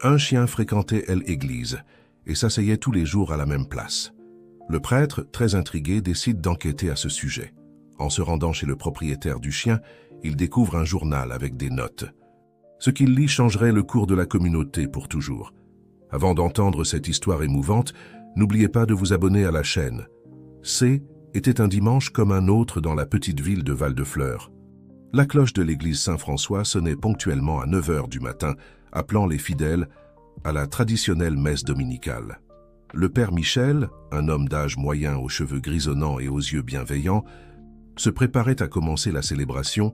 Un chien fréquentait l'église et s'asseyait tous les jours à la même place. Le prêtre, très intrigué, décide d'enquêter à ce sujet. En se rendant chez le propriétaire du chien, il découvre un journal avec des notes. Ce qu'il lit changerait le cours de la communauté pour toujours. Avant d'entendre cette histoire émouvante, n'oubliez pas de vous abonner à la chaîne. C était un dimanche comme un autre dans la petite ville de Val-de-Fleur. La cloche de l'église Saint-François sonnait ponctuellement à 9 heures du matin, appelant les fidèles à la traditionnelle messe dominicale. Le père Michel, un homme d'âge moyen aux cheveux grisonnants et aux yeux bienveillants, se préparait à commencer la célébration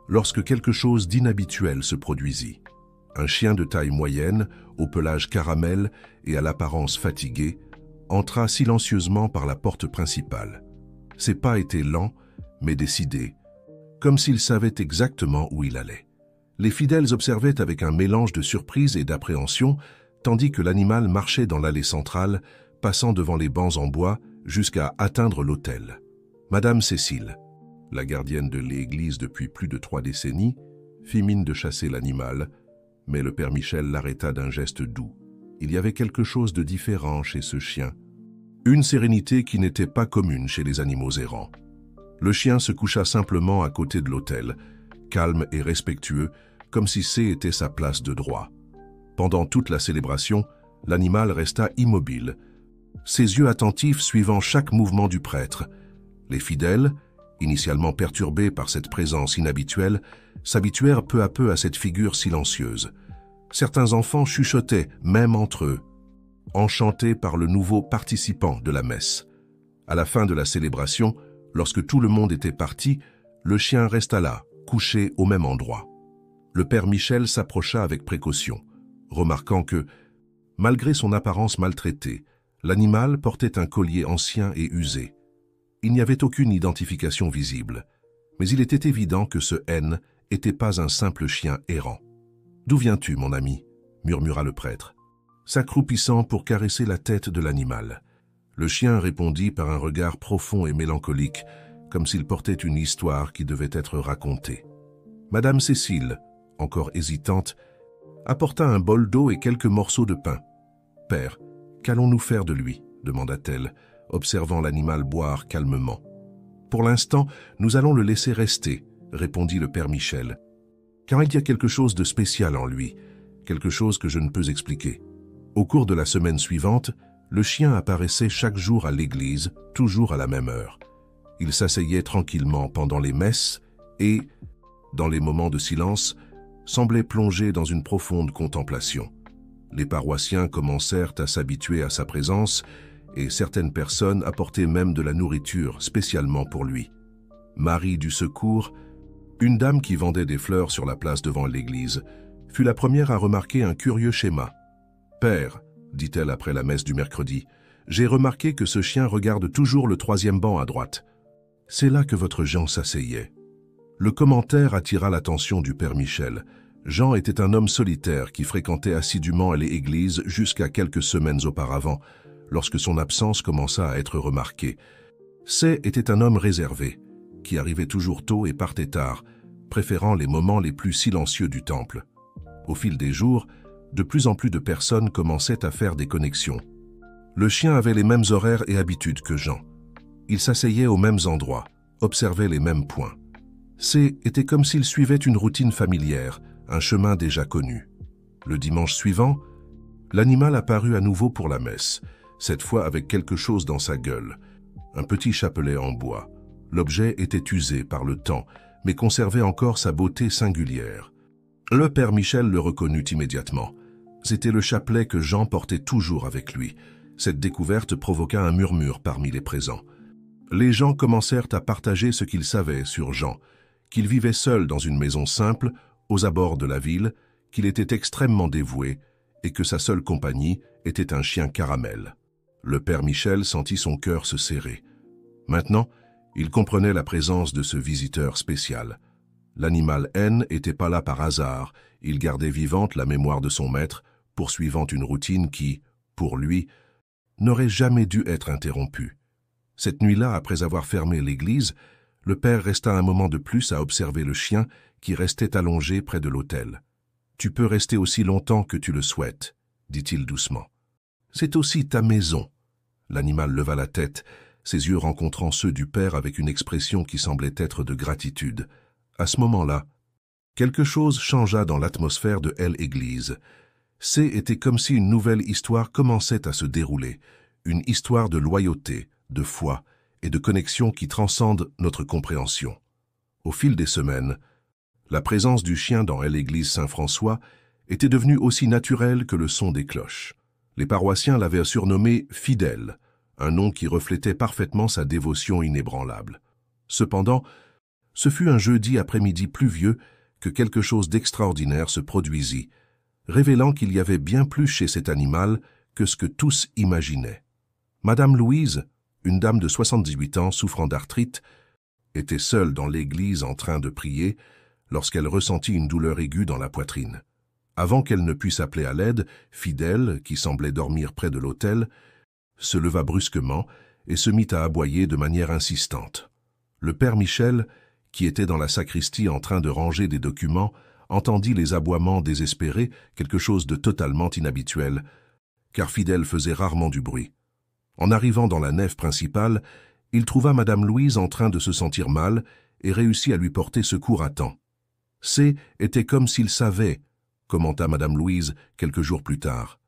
lorsque quelque chose d'inhabituel se produisit. Un chien de taille moyenne, au pelage caramel et à l'apparence fatiguée, entra silencieusement par la porte principale. Ses pas étaient lents, mais décidés, comme s'il savait exactement où il allait. Les fidèles observaient avec un mélange de surprise et d'appréhension, tandis que l'animal marchait dans l'allée centrale, passant devant les bancs en bois jusqu'à atteindre l'autel. Madame Cécile, la gardienne de l'église depuis plus de 3 décennies, fit mine de chasser l'animal, mais le père Michel l'arrêta d'un geste doux. Il y avait quelque chose de différent chez ce chien, une sérénité qui n'était pas commune chez les animaux errants. Le chien se coucha simplement à côté de l'autel, calme et respectueux, comme si c'était sa place de droit. Pendant toute la célébration, l'animal resta immobile, ses yeux attentifs suivant chaque mouvement du prêtre. Les fidèles, initialement perturbés par cette présence inhabituelle, s'habituèrent peu à peu à cette figure silencieuse. Certains enfants chuchotaient, même entre eux, enchantés par le nouveau participant de la messe. À la fin de la célébration, lorsque tout le monde était parti, le chien resta là, couché au même endroit. Le père Michel s'approcha avec précaution, remarquant que, malgré son apparence maltraitée, l'animal portait un collier ancien et usé. Il n'y avait aucune identification visible, mais il était évident que ce N n'était pas un simple chien errant. « D'où viens-tu, mon ami » murmura le prêtre, s'accroupissant pour caresser la tête de l'animal. Le chien répondit par un regard profond et mélancolique, comme s'il portait une histoire qui devait être racontée. Madame Cécile, encore hésitante, apporta un bol d'eau et quelques morceaux de pain. « Père, qu'allons-nous faire de lui » demanda-t-elle, observant l'animal boire calmement. « Pour l'instant, nous allons le laisser rester » répondit le père Michel. « Car il y a quelque chose de spécial en lui, quelque chose que je ne peux expliquer. » Au cours de la semaine suivante, le chien apparaissait chaque jour à l'église, toujours à la même heure. Il s'asseyait tranquillement pendant les messes et, dans les moments de silence, semblait plongé dans une profonde contemplation. Les paroissiens commencèrent à s'habituer à sa présence et certaines personnes apportaient même de la nourriture spécialement pour lui. Marie du Secours, une dame qui vendait des fleurs sur la place devant l'église, fut la première à remarquer un curieux schéma. « Père, dit-elle après la messe du mercredi, j'ai remarqué que ce chien regarde toujours le 3e banc à droite. C'est là que votre Jean s'asseyait. » Le commentaire attira l'attention du père Michel. Jean était un homme solitaire qui fréquentait assidûment l'église jusqu'à quelques semaines auparavant, lorsque son absence commença à être remarquée. C était un homme réservé, qui arrivait toujours tôt et partait tard, préférant les moments les plus silencieux du temple. Au fil des jours, de plus en plus de personnes commençaient à faire des connexions. Le chien avait les mêmes horaires et habitudes que Jean. Il s'asseyait aux mêmes endroits, observait les mêmes points. C était comme s'il suivait une routine familière, un chemin déjà connu. Le dimanche suivant, l'animal apparut à nouveau pour la messe, cette fois avec quelque chose dans sa gueule, un petit chapelet en bois. L'objet était usé par le temps, mais conservait encore sa beauté singulière. Le père Michel le reconnut immédiatement. C'était le chapelet que Jean portait toujours avec lui. Cette découverte provoqua un murmure parmi les présents. Les gens commencèrent à partager ce qu'ils savaient sur Jean, qu'il vivait seul dans une maison simple, aux abords de la ville, qu'il était extrêmement dévoué et que sa seule compagnie était un chien caramel. Le père Michel sentit son cœur se serrer. Maintenant, il comprenait la présence de ce visiteur spécial. L'animal N n'était pas là par hasard, il gardait vivante la mémoire de son maître, poursuivant une routine qui, pour lui, n'aurait jamais dû être interrompue. Cette nuit-là, après avoir fermé l'église, le père resta un moment de plus à observer le chien qui restait allongé près de l'autel. Tu peux rester aussi longtemps que tu le souhaites, dit-il doucement. C'est aussi ta maison. L'animal leva la tête, ses yeux rencontrant ceux du père avec une expression qui semblait être de gratitude. À ce moment-là, quelque chose changea dans l'atmosphère de L-Église. C'était comme si une nouvelle histoire commençait à se dérouler, une histoire de loyauté, de foi et de connexion qui transcende notre compréhension. Au fil des semaines, la présence du chien dans L-Église Saint-François était devenue aussi naturelle que le son des cloches. Les paroissiens l'avaient surnommé « Fidèle », un nom qui reflétait parfaitement sa dévotion inébranlable. Cependant, ce fut un jeudi après-midi pluvieux que quelque chose d'extraordinaire se produisit, révélant qu'il y avait bien plus chez cet animal que ce que tous imaginaient. Madame Louise, une dame de 78 ans souffrant d'arthrite, était seule dans l'église en train de prier lorsqu'elle ressentit une douleur aiguë dans la poitrine. Avant qu'elle ne puisse appeler à l'aide, Fidèle, qui semblait dormir près de l'autel, se leva brusquement et se mit à aboyer de manière insistante. Le père Michel, qui était dans la sacristie en train de ranger des documents, entendit les aboiements désespérés, quelque chose de totalement inhabituel, car Fidèle faisait rarement du bruit. En arrivant dans la nef principale, il trouva Madame Louise en train de se sentir mal et réussit à lui porter secours à temps. Était comme s'il savait, commenta Madame Louise quelques jours plus tard.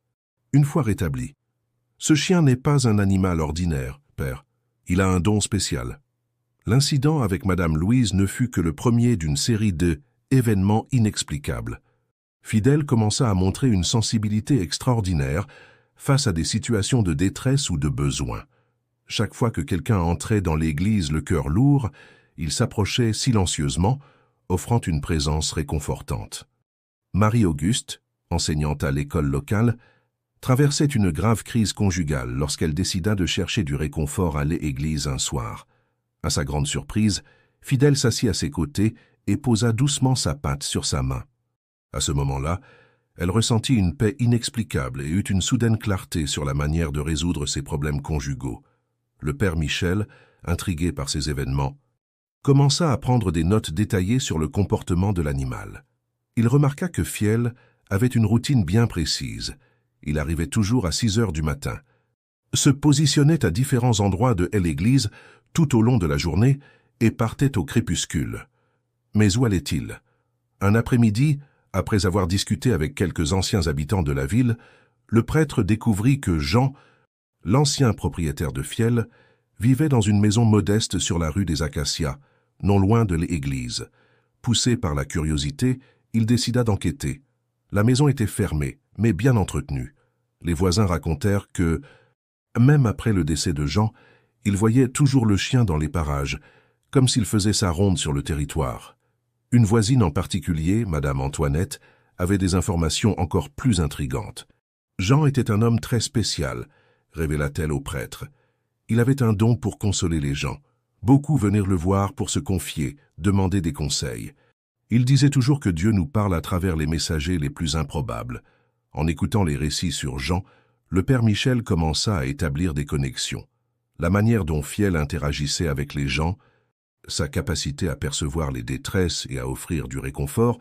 Une fois rétabli, ce chien n'est pas un animal ordinaire, père. Il a un don spécial. L'incident avec Madame Louise ne fut que le premier d'une série d'événements inexplicables. Fidèle commença à montrer une sensibilité extraordinaire face à des situations de détresse ou de besoin. Chaque fois que quelqu'un entrait dans l'église le cœur lourd, il s'approchait silencieusement, offrant une présence réconfortante. Marie-Auguste, enseignante à l'école locale, traversait une grave crise conjugale lorsqu'elle décida de chercher du réconfort à l'église un soir. À sa grande surprise, Fidèle s'assit à ses côtés et posa doucement sa patte sur sa main. À ce moment-là, elle ressentit une paix inexplicable et eut une soudaine clarté sur la manière de résoudre ses problèmes conjugaux. Le père Michel, intrigué par ces événements, commença à prendre des notes détaillées sur le comportement de l'animal. Il remarqua que Fiel avait une routine bien précise. Il arrivait toujours à 6 heures du matin, se positionnait à différents endroits de l'église tout au long de la journée et partait au crépuscule. Mais où allait-il? Un après-midi, après avoir discuté avec quelques anciens habitants de la ville, le prêtre découvrit que Jean, l'ancien propriétaire de Fiel, vivait dans une maison modeste sur la rue des Acacias, non loin de l'église. Poussé par la curiosité, il décida d'enquêter. La maison était fermée, mais bien entretenue. Les voisins racontèrent que, même après le décès de Jean, il voyait toujours le chien dans les parages, comme s'il faisait sa ronde sur le territoire. Une voisine en particulier, Madame Antoinette, avait des informations encore plus intrigantes. Jean était un homme très spécial, révéla-t-elle au prêtre. Il avait un don pour consoler les gens. Beaucoup venaient le voir pour se confier, demander des conseils. Il disait toujours que Dieu nous parle à travers les messagers les plus improbables. En écoutant les récits sur Jean, le père Michel commença à établir des connexions. La manière dont Fiel interagissait avec les gens, sa capacité à percevoir les détresses et à offrir du réconfort,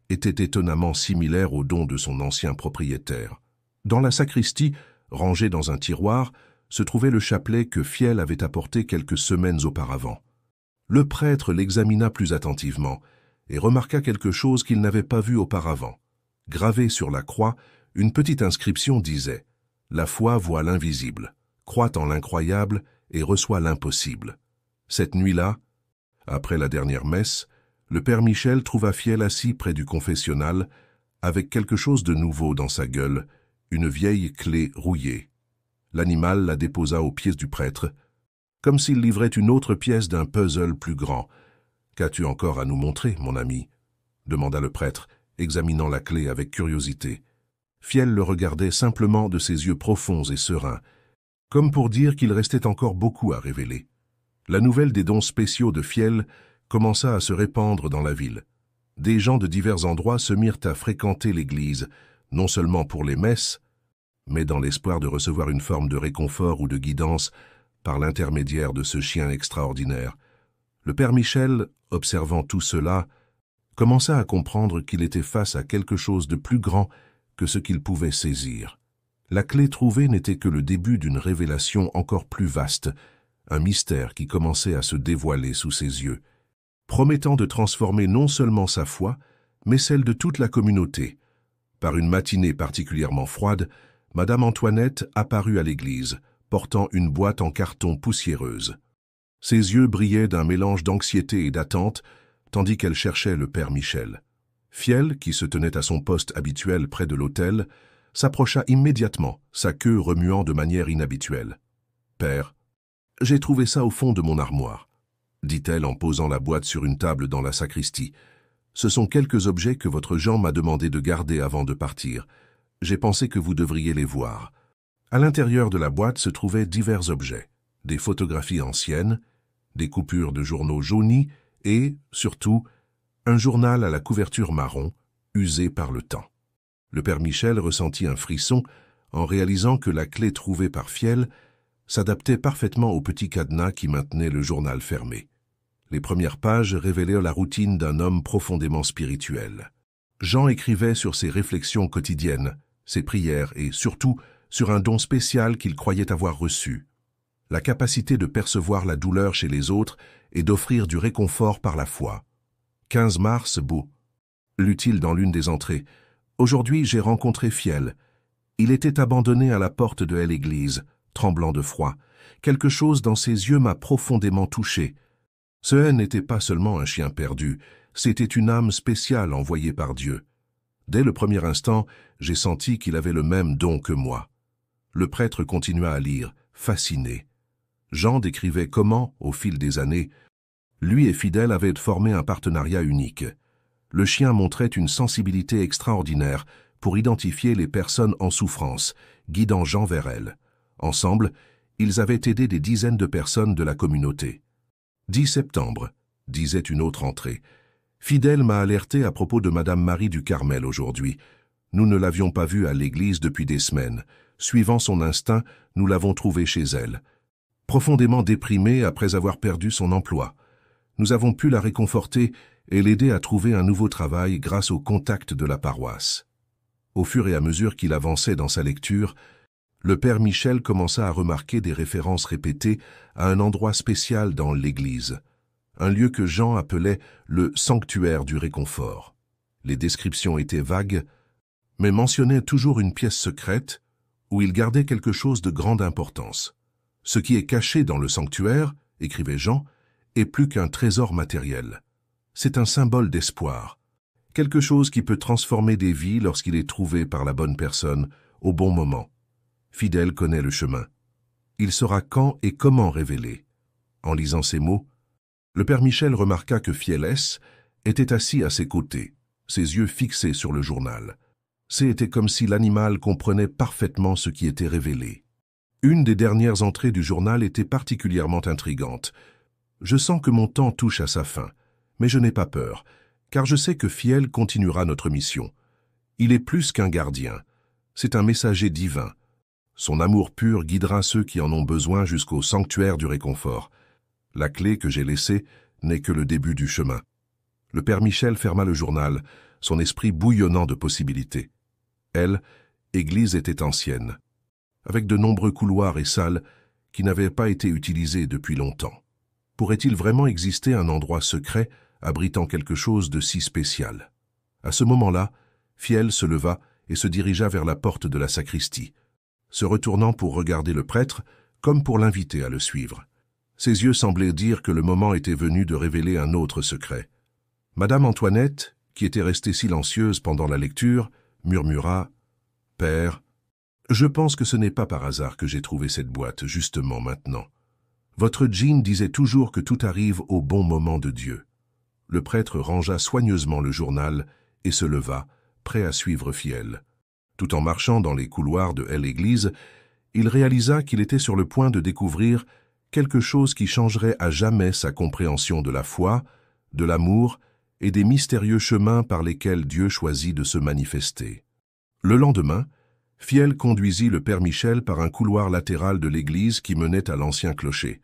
était étonnamment similaire au don de son ancien propriétaire. Dans la sacristie, rangé dans un tiroir, se trouvait le chapelet que Fiel avait apporté quelques semaines auparavant. Le prêtre l'examina plus attentivement et remarqua quelque chose qu'il n'avait pas vu auparavant. Gravé sur la croix, une petite inscription disait « La foi voit l'invisible, croit en l'incroyable et reçoit l'impossible ». Cette nuit-là, après la dernière messe, le père Michel trouva Fiel assis près du confessionnal, avec quelque chose de nouveau dans sa gueule, une vieille clé rouillée. L'animal la déposa aux pieds du prêtre, comme s'il livrait une autre pièce d'un puzzle plus grand. « Qu'as-tu encore à nous montrer, mon ami ?» demanda le prêtre, examinant la clé avec curiosité. Fiel le regardait simplement de ses yeux profonds et sereins, comme pour dire qu'il restait encore beaucoup à révéler. La nouvelle des dons spéciaux de Fiel commença à se répandre dans la ville. Des gens de divers endroits se mirent à fréquenter l'église, non seulement pour les messes, mais dans l'espoir de recevoir une forme de réconfort ou de guidance par l'intermédiaire de ce chien extraordinaire. Le père Michel, observant tout cela, commença à comprendre qu'il était face à quelque chose de plus grand que ce qu'il pouvait saisir. La clé trouvée n'était que le début d'une révélation encore plus vaste, un mystère qui commençait à se dévoiler sous ses yeux, promettant de transformer non seulement sa foi, mais celle de toute la communauté. Par une matinée particulièrement froide, Madame Antoinette apparut à l'église, portant une boîte en carton poussiéreuse. Ses yeux brillaient d'un mélange d'anxiété et d'attente, tandis qu'elle cherchait le père Michel. Fiel, qui se tenait à son poste habituel près de l'autel, s'approcha immédiatement, sa queue remuant de manière inhabituelle. « Père, j'ai trouvé ça au fond de mon armoire, » dit-elle en posant la boîte sur une table dans la sacristie. « Ce sont quelques objets que votre Jean m'a demandé de garder avant de partir. J'ai pensé que vous devriez les voir. » À l'intérieur de la boîte se trouvaient divers objets, des photographies anciennes, des coupures de journaux jaunis et, surtout, un journal à la couverture marron, usé par le temps. Le père Michel ressentit un frisson en réalisant que la clé trouvée par Fiel s'adaptait parfaitement au petit cadenas qui maintenait le journal fermé. Les premières pages révélaient la routine d'un homme profondément spirituel. Jean écrivait sur ses réflexions quotidiennes, ses prières et, surtout, sur un don spécial qu'il croyait avoir reçu, la capacité de percevoir la douleur chez les autres et d'offrir du réconfort par la foi. 15 mars, beau. Lut-il dans l'une des entrées. Aujourd'hui, j'ai rencontré Fiel. Il était abandonné à la porte de l'église, tremblant de froid. Quelque chose dans ses yeux m'a profondément touché. Ce n'était pas seulement un chien perdu, c'était une âme spéciale envoyée par Dieu. Dès le premier instant, j'ai senti qu'il avait le même don que moi. Le prêtre continua à lire, fasciné. Jean décrivait comment, au fil des années, lui et Fidèle avaient formé un partenariat unique. Le chien montrait une sensibilité extraordinaire pour identifier les personnes en souffrance, guidant Jean vers elles. Ensemble, ils avaient aidé des dizaines de personnes de la communauté. 10 septembre, disait une autre entrée. Fidèle m'a alerté à propos de Madame Marie du Carmel aujourd'hui. Nous ne l'avions pas vue à l'église depuis des semaines. Suivant son instinct, nous l'avons trouvée chez elle. Profondément déprimée après avoir perdu son emploi. Nous avons pu la réconforter et l'aider à trouver un nouveau travail grâce au contact de la paroisse. Au fur et à mesure qu'il avançait dans sa lecture, le père Michel commença à remarquer des références répétées à un endroit spécial dans l'église, un lieu que Jean appelait le sanctuaire du réconfort. Les descriptions étaient vagues, mais mentionnaient toujours une pièce secrète où il gardait quelque chose de grande importance. Ce qui est caché dans le sanctuaire, écrivait Jean, est plus qu'un trésor matériel. C'est un symbole d'espoir, quelque chose qui peut transformer des vies lorsqu'il est trouvé par la bonne personne au bon moment. Fidèle connaît le chemin. Il saura quand et comment révéler. En lisant ces mots, le père Michel remarqua que Fielès était assis à ses côtés, ses yeux fixés sur le journal. C'était comme si l'animal comprenait parfaitement ce qui était révélé. Une des dernières entrées du journal était particulièrement intrigante. « Je sens que mon temps touche à sa fin, mais je n'ai pas peur, car je sais que Fiel continuera notre mission. Il est plus qu'un gardien, c'est un messager divin. Son amour pur guidera ceux qui en ont besoin jusqu'au sanctuaire du réconfort. La clé que j'ai laissée n'est que le début du chemin. » Le père Michel ferma le journal, son esprit bouillonnant de possibilités. Elle, église était ancienne, avec de nombreux couloirs et salles qui n'avaient pas été utilisés depuis longtemps. Pourrait-il vraiment exister un endroit secret abritant quelque chose de si spécial? À ce moment-là, Fiel se leva et se dirigea vers la porte de la sacristie, se retournant pour regarder le prêtre comme pour l'inviter à le suivre. Ses yeux semblaient dire que le moment était venu de révéler un autre secret. Madame Antoinette, qui était restée silencieuse pendant la lecture, murmura « Père, je pense que ce n'est pas par hasard que j'ai trouvé cette boîte justement maintenant. Votre Jean disait toujours que tout arrive au bon moment de Dieu. » Le prêtre rangea soigneusement le journal et se leva, prêt à suivre Fiel. Tout en marchant dans les couloirs de l'église, il réalisa qu'il était sur le point de découvrir quelque chose qui changerait à jamais sa compréhension de la foi, de l'amour et des mystérieux chemins par lesquels Dieu choisit de se manifester. Le lendemain, Fiel conduisit le père Michel par un couloir latéral de l'église qui menait à l'ancien clocher.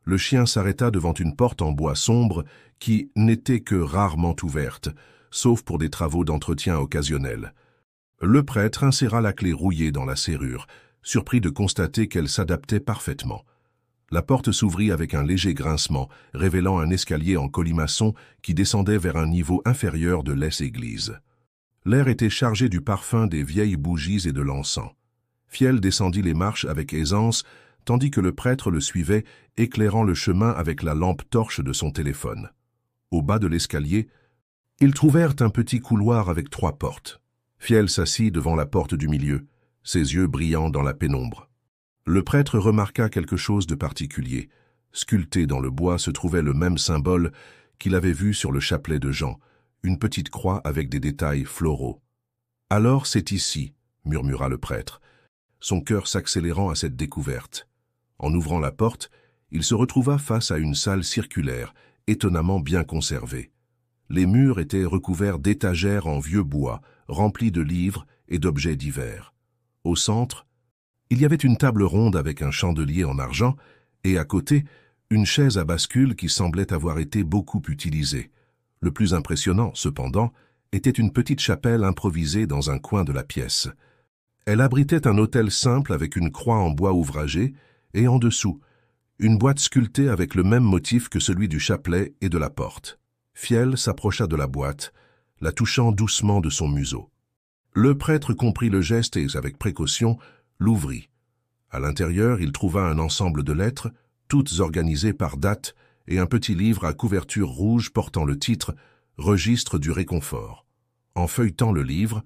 Le chien s'arrêta devant une porte en bois sombre qui n'était que rarement ouverte, sauf pour des travaux d'entretien occasionnels. Le prêtre inséra la clé rouillée dans la serrure, surpris de constater qu'elle s'adaptait parfaitement. La porte s'ouvrit avec un léger grincement, révélant un escalier en colimaçon qui descendait vers un niveau inférieur de l'ess-église. L'air était chargé du parfum des vieilles bougies et de l'encens. Fiel descendit les marches avec aisance, tandis que le prêtre le suivait, éclairant le chemin avec la lampe torche de son téléphone. Au bas de l'escalier, ils trouvèrent un petit couloir avec 3 portes. Fiel s'assit devant la porte du milieu, ses yeux brillant dans la pénombre. Le prêtre remarqua quelque chose de particulier. Sculpté dans le bois se trouvait le même symbole qu'il avait vu sur le chapelet de Jean, une petite croix avec des détails floraux. « Alors c'est ici », murmura le prêtre, son cœur s'accélérant à cette découverte. En ouvrant la porte, il se retrouva face à une salle circulaire, étonnamment bien conservée. Les murs étaient recouverts d'étagères en vieux bois, remplies de livres et d'objets divers. Au centre, il y avait une table ronde avec un chandelier en argent et, à côté, une chaise à bascule qui semblait avoir été beaucoup utilisée. Le plus impressionnant, cependant, était une petite chapelle improvisée dans un coin de la pièce. Elle abritait un autel simple avec une croix en bois ouvragé et, en dessous, une boîte sculptée avec le même motif que celui du chapelet et de la porte. Fiel s'approcha de la boîte, la touchant doucement de son museau. Le prêtre comprit le geste et, avec précaution, l'ouvrit. À l'intérieur, il trouva un ensemble de lettres, toutes organisées par date, et un petit livre à couverture rouge portant le titre « Registre du réconfort ». En feuilletant le livre,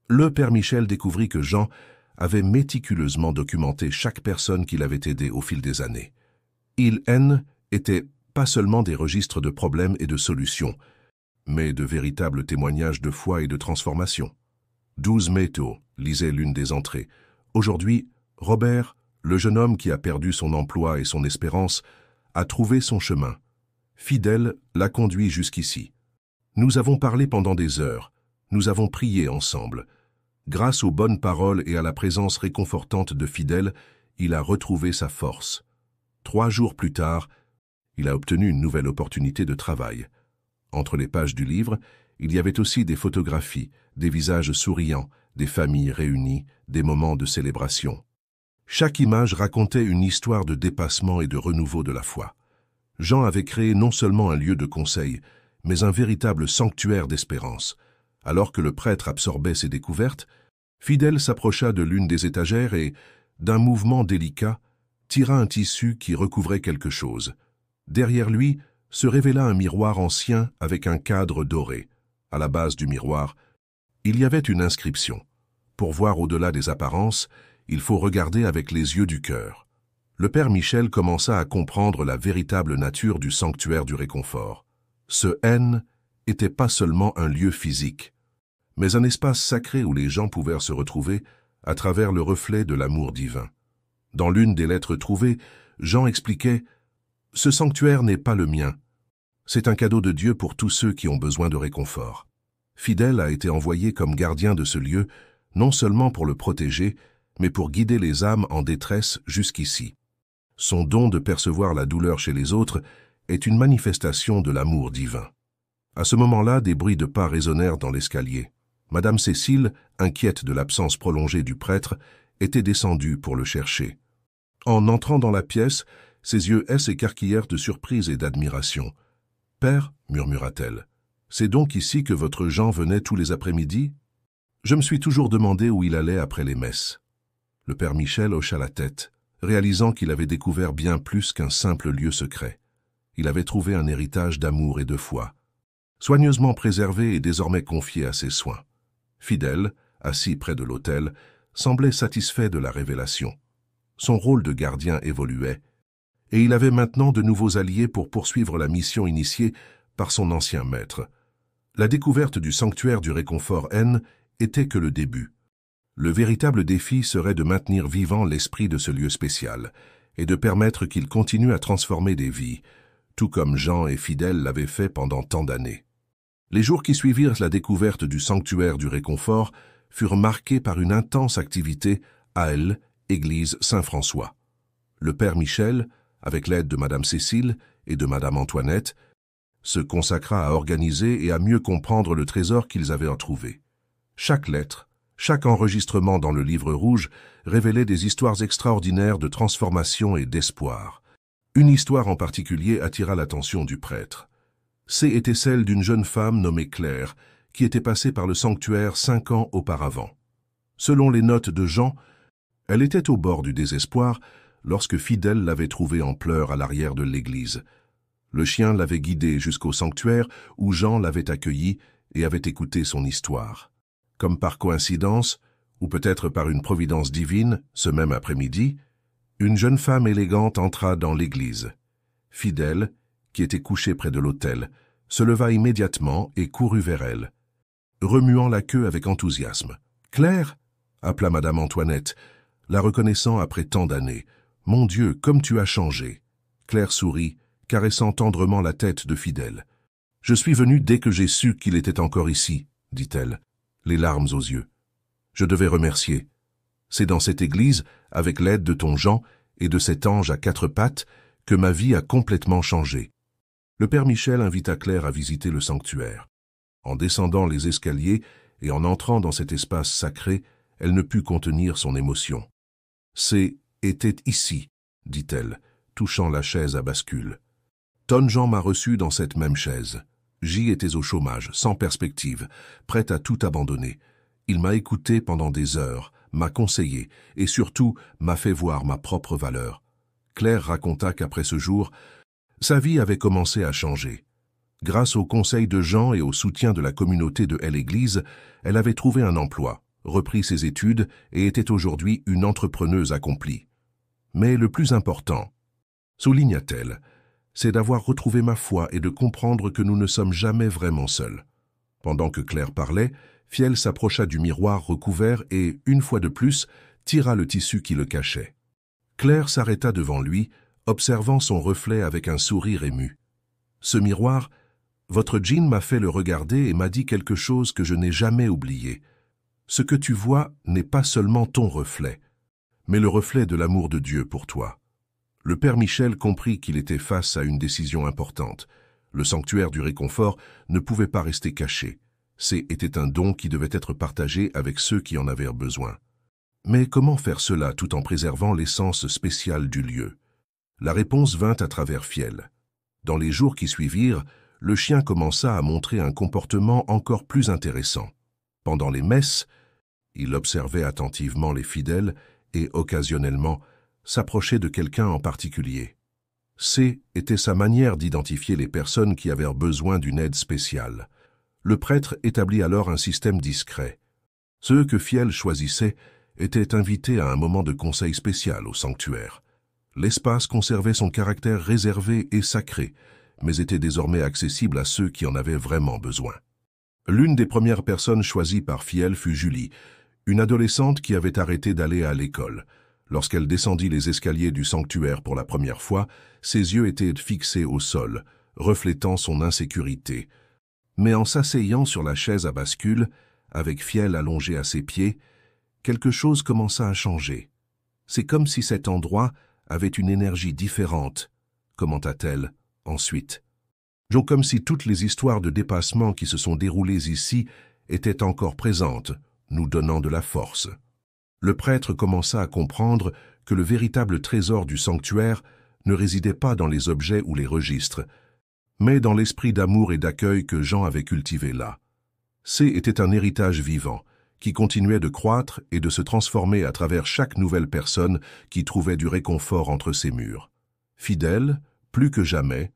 le père Michel découvrit que Jean avait méticuleusement documenté chaque personne qu'il avait aidée au fil des années. Il était pas seulement des registres de problèmes et de solutions, mais de véritables témoignages de foi et de transformation. 12 mai tôt, lisait l'une des entrées. Aujourd'hui, Robert, le jeune homme qui a perdu son emploi et son espérance, a trouvé son chemin. Fidèle l'a conduit jusqu'ici. Nous avons parlé pendant des heures. Nous avons prié ensemble. Grâce aux bonnes paroles et à la présence réconfortante de Fidèle, il a retrouvé sa force. 3 jours plus tard, il a obtenu une nouvelle opportunité de travail. Entre les pages du livre, il y avait aussi des photographies, des visages souriants, des familles réunies, des moments de célébration. Chaque image racontait une histoire de dépassement et de renouveau de la foi. Jean avait créé non seulement un lieu de conseil, mais un véritable sanctuaire d'espérance. Alors que le prêtre absorbait ses découvertes, Fidèle s'approcha de l'une des étagères et, d'un mouvement délicat, tira un tissu qui recouvrait quelque chose. Derrière lui se révéla un miroir ancien avec un cadre doré. À la base du miroir, il y avait une inscription. Pour voir au-delà des apparences, il faut regarder avec les yeux du cœur. Le père Michel commença à comprendre la véritable nature du sanctuaire du réconfort. Ce N n'était pas seulement un lieu physique, mais un espace sacré où les gens pouvaient se retrouver à travers le reflet de l'amour divin. Dans l'une des lettres trouvées, Jean expliquait « Ce sanctuaire n'est pas le mien. C'est un cadeau de Dieu pour tous ceux qui ont besoin de réconfort. » Fidèle a été envoyé comme gardien de ce lieu, non seulement pour le protéger, mais pour guider les âmes en détresse jusqu'ici. Son don de percevoir la douleur chez les autres est une manifestation de l'amour divin. À ce moment-là, des bruits de pas résonnèrent dans l'escalier. Madame Cécile, inquiète de l'absence prolongée du prêtre, était descendue pour le chercher. En entrant dans la pièce, ses yeux s'écarquillèrent de surprise et d'admiration. « Père, murmura-t-elle, c'est donc ici que votre Jean venait tous les après-midi ? Je me suis toujours demandé où il allait après les messes. » Le père Michel hocha la tête, réalisant qu'il avait découvert bien plus qu'un simple lieu secret. Il avait trouvé un héritage d'amour et de foi, soigneusement préservé et désormais confié à ses soins. Fidèle, assis près de l'autel, semblait satisfait de la révélation. Son rôle de gardien évoluait, et il avait maintenant de nouveaux alliés pour poursuivre la mission initiée par son ancien maître. La découverte du sanctuaire du réconfort N était que le début. Le véritable défi serait de maintenir vivant l'esprit de ce lieu spécial et de permettre qu'il continue à transformer des vies, tout comme Jean et Fidèle l'avaient fait pendant tant d'années. Les jours qui suivirent la découverte du sanctuaire du réconfort furent marqués par une intense activité à L, église Saint-François. Le père Michel, avec l'aide de Madame Cécile et de Madame Antoinette, se consacra à organiser et à mieux comprendre le trésor qu'ils avaient à trouver. Chaque lettre, chaque enregistrement dans le livre rouge révélait des histoires extraordinaires de transformation et d'espoir. Une histoire en particulier attira l'attention du prêtre. Était celle d'une jeune femme nommée Claire, qui était passée par le sanctuaire 5 ans auparavant. Selon les notes de Jean, elle était au bord du désespoir lorsque Fidèle l'avait trouvée en pleurs à l'arrière de l'église. Le chien l'avait guidée jusqu'au sanctuaire où Jean l'avait accueillie et avait écouté son histoire. Comme par coïncidence, ou peut-être par une providence divine, ce même après-midi, une jeune femme élégante entra dans l'église. Fidèle, qui était couchée près de l'autel, se leva immédiatement et courut vers elle, remuant la queue avec enthousiasme. « Claire !» appela Madame Antoinette, la reconnaissant après tant d'années. « Mon Dieu, comme tu as changé !» Claire sourit, caressant tendrement la tête de Fidèle. « Je suis venue dès que j'ai su qu'il était encore ici, » dit-elle, les larmes aux yeux. « Je devais remercier. C'est dans cette église, avec l'aide de ton Jean et de cet ange à 4 pattes, que ma vie a complètement changé. » Le Père Michel invita Claire à visiter le sanctuaire. En descendant les escaliers et en entrant dans cet espace sacré, elle ne put contenir son émotion. « Était ici, » dit-elle, touchant la chaise à bascule. Ton Jean m'a reçu dans cette même chaise. J'y étais au chômage, sans perspective, prête à tout abandonner. Il m'a écouté pendant des heures, m'a conseillé et surtout m'a fait voir ma propre valeur. Claire raconta qu'après ce jour, sa vie avait commencé à changer. Grâce au conseil de Jean et au soutien de la communauté de l'Église, elle avait trouvé un emploi, repris ses études et était aujourd'hui une entrepreneuse accomplie. Mais le plus important, souligna-t-elle, c'est d'avoir retrouvé ma foi et de comprendre que nous ne sommes jamais vraiment seuls. Pendant que Claire parlait, Fiel s'approcha du miroir recouvert et, une fois de plus, tira le tissu qui le cachait. Claire s'arrêta devant lui, observant son reflet avec un sourire ému. « Ce miroir, votre djinn m'a fait le regarder et m'a dit quelque chose que je n'ai jamais oublié. Ce que tu vois n'est pas seulement ton reflet, mais le reflet de l'amour de Dieu pour toi. » Le Père Michel comprit qu'il était face à une décision importante. Le sanctuaire du réconfort ne pouvait pas rester caché. Était un don qui devait être partagé avec ceux qui en avaient besoin. Mais comment faire cela tout en préservant l'essence spéciale du lieu? La réponse vint à travers Fiel. Dans les jours qui suivirent, le chien commença à montrer un comportement encore plus intéressant. Pendant les messes, il observait attentivement les fidèles et, occasionnellement, s'approchait de quelqu'un en particulier. Était sa manière d'identifier les personnes qui avaient besoin d'une aide spéciale. Le prêtre établit alors un système discret. Ceux que Fiel choisissait étaient invités à un moment de conseil spécial au sanctuaire. L'espace conservait son caractère réservé et sacré, mais était désormais accessible à ceux qui en avaient vraiment besoin. L'une des premières personnes choisies par Fiel fut Julie, une adolescente qui avait arrêté d'aller à l'école. Lorsqu'elle descendit les escaliers du sanctuaire pour la première fois, ses yeux étaient fixés au sol, reflétant son insécurité. Mais en s'asseyant sur la chaise à bascule, avec Fiel allongé à ses pieds, quelque chose commença à changer. C'est comme si cet endroit avait une énergie différente, commenta-t-elle ensuite. Comme si toutes les histoires de dépassement qui se sont déroulées ici étaient encore présentes, nous donnant de la force. Le prêtre commença à comprendre que le véritable trésor du sanctuaire ne résidait pas dans les objets ou les registres, mais dans l'esprit d'amour et d'accueil que Jean avait cultivé là. Était un héritage vivant, qui continuait de croître et de se transformer à travers chaque nouvelle personne qui trouvait du réconfort entre ses murs. Fidèle, plus que jamais,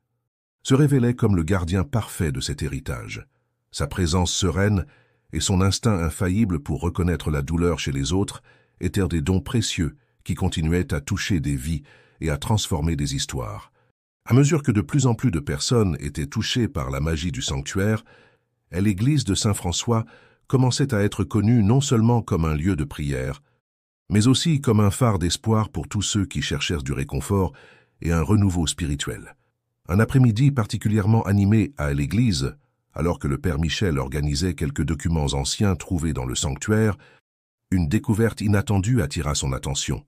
se révélait comme le gardien parfait de cet héritage. Sa présence sereine et son instinct infaillible pour reconnaître la douleur chez les autres étaient des dons précieux qui continuaient à toucher des vies et à transformer des histoires. À mesure que de plus en plus de personnes étaient touchées par la magie du sanctuaire, l'église de Saint-François commençait à être connue non seulement comme un lieu de prière, mais aussi comme un phare d'espoir pour tous ceux qui cherchèrent du réconfort et un renouveau spirituel. Un après-midi particulièrement animé à l'église, alors que le Père Michel organisait quelques documents anciens trouvés dans le sanctuaire, une découverte inattendue attira son attention.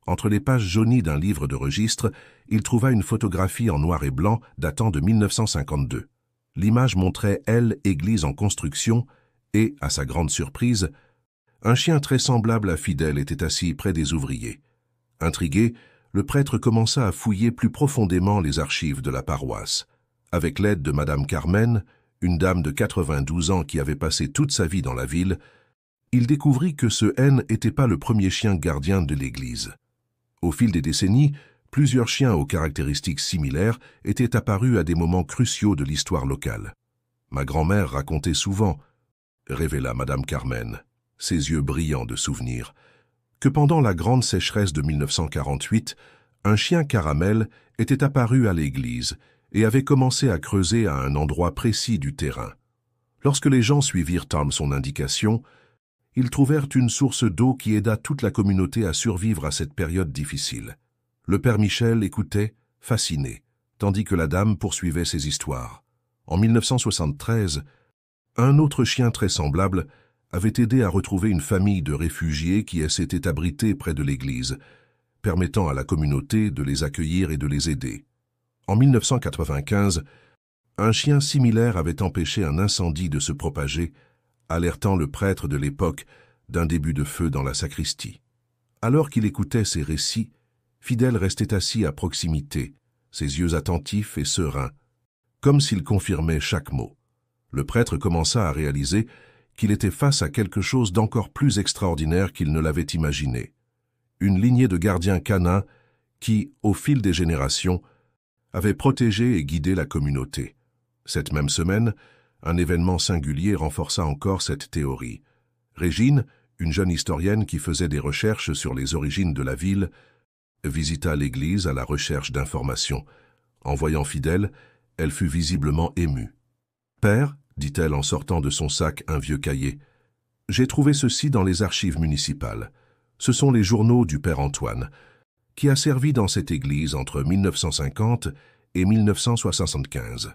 Entre les pages jaunies d'un livre de registre, il trouva une photographie en noir et blanc datant de 1952. L'image montrait église en construction et, à sa grande surprise, un chien très semblable à Fidèle était assis près des ouvriers. Intrigué, le prêtre commença à fouiller plus profondément les archives de la paroisse. Avec l'aide de Madame Carmen, une dame de 92 ans qui avait passé toute sa vie dans la ville, il découvrit que ce N n'était pas le premier chien gardien de l'église. Au fil des décennies, plusieurs chiens aux caractéristiques similaires étaient apparus à des moments cruciaux de l'histoire locale. Ma grand-mère racontait souvent, révéla Madame Carmen, ses yeux brillants de souvenirs, que pendant la grande sécheresse de 1948, un chien caramel était apparu à l'église et avait commencé à creuser à un endroit précis du terrain. Lorsque les gens suivirent Tom son indication, ils trouvèrent une source d'eau qui aida toute la communauté à survivre à cette période difficile. Le père Michel écoutait, fasciné, tandis que la dame poursuivait ses histoires. En 1973, un autre chien très semblable avait aidé à retrouver une famille de réfugiés qui s'était abritée près de l'église, permettant à la communauté de les accueillir et de les aider. En 1995, un chien similaire avait empêché un incendie de se propager, alertant le prêtre de l'époque d'un début de feu dans la sacristie. Alors qu'il écoutait ces récits, Fidèle restait assis à proximité, ses yeux attentifs et sereins, comme s'il confirmait chaque mot. Le prêtre commença à réaliser qu'il était face à quelque chose d'encore plus extraordinaire qu'il ne l'avait imaginé. Une lignée de gardiens canins qui, au fil des générations, avait protégé et guidé la communauté. Cette même semaine, un événement singulier renforça encore cette théorie. Régine, une jeune historienne qui faisait des recherches sur les origines de la ville, visita l'église à la recherche d'informations. En voyant Fidèle, elle fut visiblement émue. « Père, dit-elle en sortant de son sac un vieux cahier, j'ai trouvé ceci dans les archives municipales. Ce sont les journaux du père Antoine, qui a servi dans cette église entre 1950 et 1975.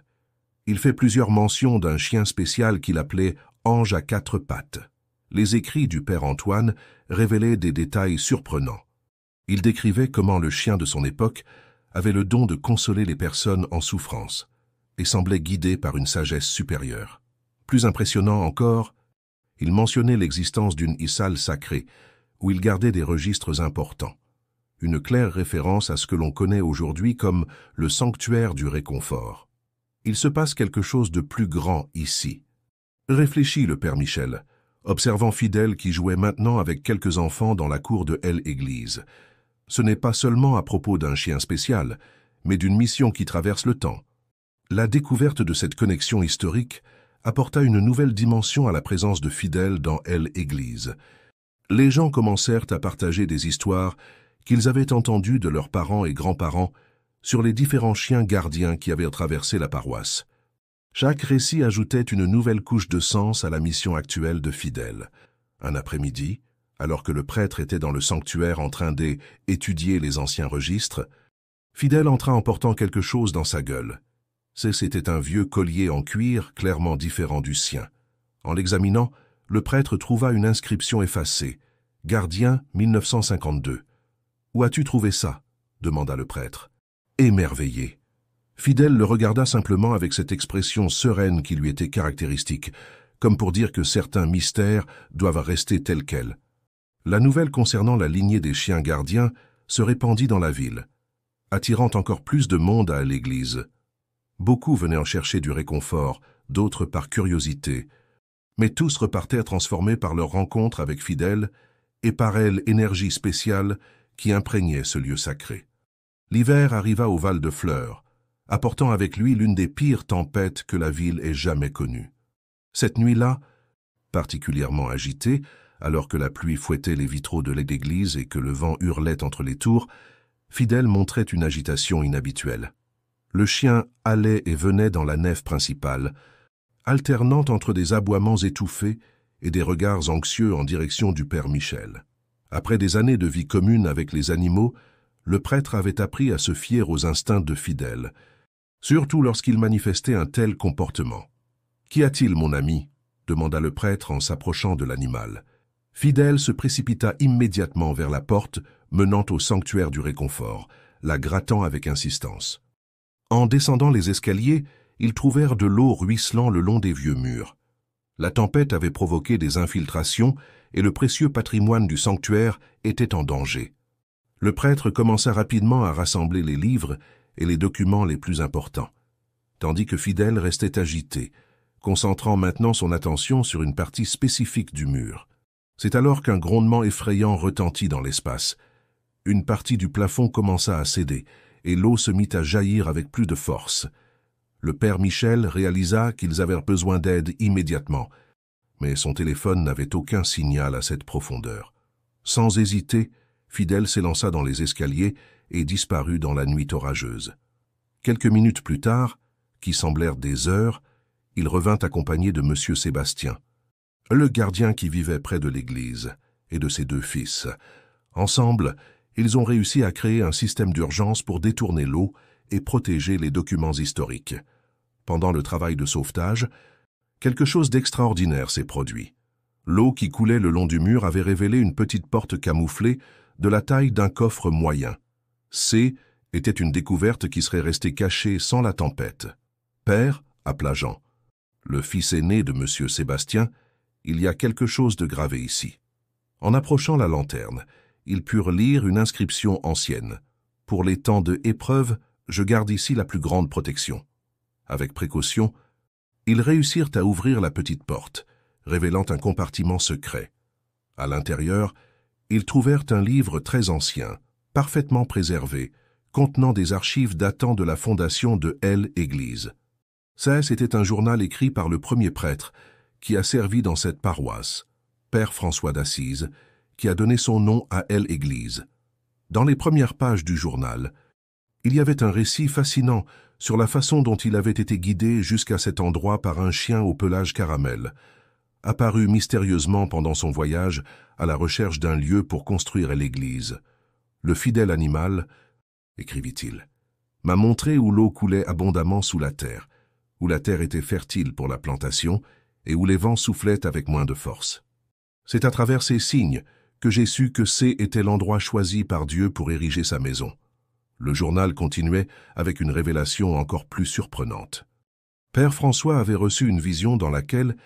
Il fait plusieurs mentions d'un chien spécial qu'il appelait « ange à quatre pattes ». Les écrits du père Antoine révélaient des détails surprenants. Il décrivait comment le chien de son époque avait le don de consoler les personnes en souffrance et semblait guidé par une sagesse supérieure. Plus impressionnant encore, il mentionnait l'existence d'une salle sacrée où il gardait des registres importants. Une claire référence à ce que l'on connaît aujourd'hui comme le sanctuaire du réconfort. Il se passe quelque chose de plus grand ici. Réfléchit le père Michel, observant Fidèle qui jouait maintenant avec quelques enfants dans la cour de l'église. Ce n'est pas seulement à propos d'un chien spécial, mais d'une mission qui traverse le temps. La découverte de cette connexion historique apporta une nouvelle dimension à la présence de Fidèle dans l'église. Les gens commencèrent à partager des histoires qu'ils avaient entendues de leurs parents et grands-parents sur les différents chiens gardiens qui avaient traversé la paroisse. Chaque récit ajoutait une nouvelle couche de sens à la mission actuelle de Fidèle. Un après-midi, alors que le prêtre était dans le sanctuaire en train d'étudier les anciens registres, Fidèle entra en portant quelque chose dans sa gueule. C'était un vieux collier en cuir clairement différent du sien. En l'examinant, le prêtre trouva une inscription effacée. « Gardien 1952 ». « Où as-tu trouvé ça ?» demanda le prêtre. Émerveillé. Fidèle le regarda simplement avec cette expression sereine qui lui était caractéristique, comme pour dire que certains mystères doivent rester tels quels. La nouvelle concernant la lignée des chiens gardiens se répandit dans la ville, attirant encore plus de monde à l'église. Beaucoup venaient en chercher du réconfort, d'autres par curiosité, mais tous repartaient transformés par leur rencontre avec Fidèle et par l'énergie spéciale qui imprégnait ce lieu sacré. L'hiver arriva au Val de Fleurs, apportant avec lui l'une des pires tempêtes que la ville ait jamais connues. Cette nuit-là, particulièrement agitée, alors que la pluie fouettait les vitraux de l'église et que le vent hurlait entre les tours, Fidèle montrait une agitation inhabituelle. Le chien allait et venait dans la nef principale, alternant entre des aboiements étouffés et des regards anxieux en direction du père Michel. Après des années de vie commune avec les animaux, le prêtre avait appris à se fier aux instincts de Fidèle, surtout lorsqu'il manifestait un tel comportement. « Qu'y a-t-il, mon ami ?» demanda le prêtre en s'approchant de l'animal. Fidèle se précipita immédiatement vers la porte menant au sanctuaire du réconfort, la grattant avec insistance. En descendant les escaliers, ils trouvèrent de l'eau ruisselant le long des vieux murs. La tempête avait provoqué des infiltrations et le précieux patrimoine du sanctuaire était en danger. Le prêtre commença rapidement à rassembler les livres et les documents les plus importants, tandis que Fidèle restait agité, concentrant maintenant son attention sur une partie spécifique du mur. C'est alors qu'un grondement effrayant retentit dans l'espace. Une partie du plafond commença à céder, et l'eau se mit à jaillir avec plus de force. Le père Michel réalisa qu'ils avaient besoin d'aide immédiatement, mais son téléphone n'avait aucun signal à cette profondeur. Sans hésiter, Fidèle s'élança dans les escaliers et disparut dans la nuit orageuse. Quelques minutes plus tard, qui semblèrent des heures, il revint accompagné de M. Sébastien, le gardien qui vivait près de l'église, et de ses deux fils. Ensemble, ils ont réussi à créer un système d'urgence pour détourner l'eau et protéger les documents historiques. Pendant le travail de sauvetage, quelque chose d'extraordinaire s'est produit. L'eau qui coulait le long du mur avait révélé une petite porte camouflée de la taille d'un coffre moyen. C était une découverte qui serait restée cachée sans la tempête. Père, appela Jean, le fils aîné de M. Sébastien, il y a quelque chose de gravé ici. En approchant la lanterne, ils purent lire une inscription ancienne. Pour les temps de épreuve, je garde ici la plus grande protection. Avec précaution, ils réussirent à ouvrir la petite porte, révélant un compartiment secret. À l'intérieur, ils trouvèrent un livre très ancien, parfaitement préservé, contenant des archives datant de la fondation de L'-Église. Ça, c'était un journal écrit par le premier prêtre qui a servi dans cette paroisse, Père François d'Assise, qui a donné son nom à L'-Église. Dans les premières pages du journal, il y avait un récit fascinant sur la façon dont il avait été guidé jusqu'à cet endroit par un chien au pelage caramel, apparu mystérieusement pendant son voyage à la recherche d'un lieu pour construire l'église. Le fidèle animal, écrivit-il, m'a montré où l'eau coulait abondamment sous la terre, où la terre était fertile pour la plantation et où les vents soufflaient avec moins de force. C'est à travers ces signes que j'ai su que C était l'endroit choisi par Dieu pour ériger sa maison. Le journal continuait avec une révélation encore plus surprenante. Père François avait reçu une vision dans laquelle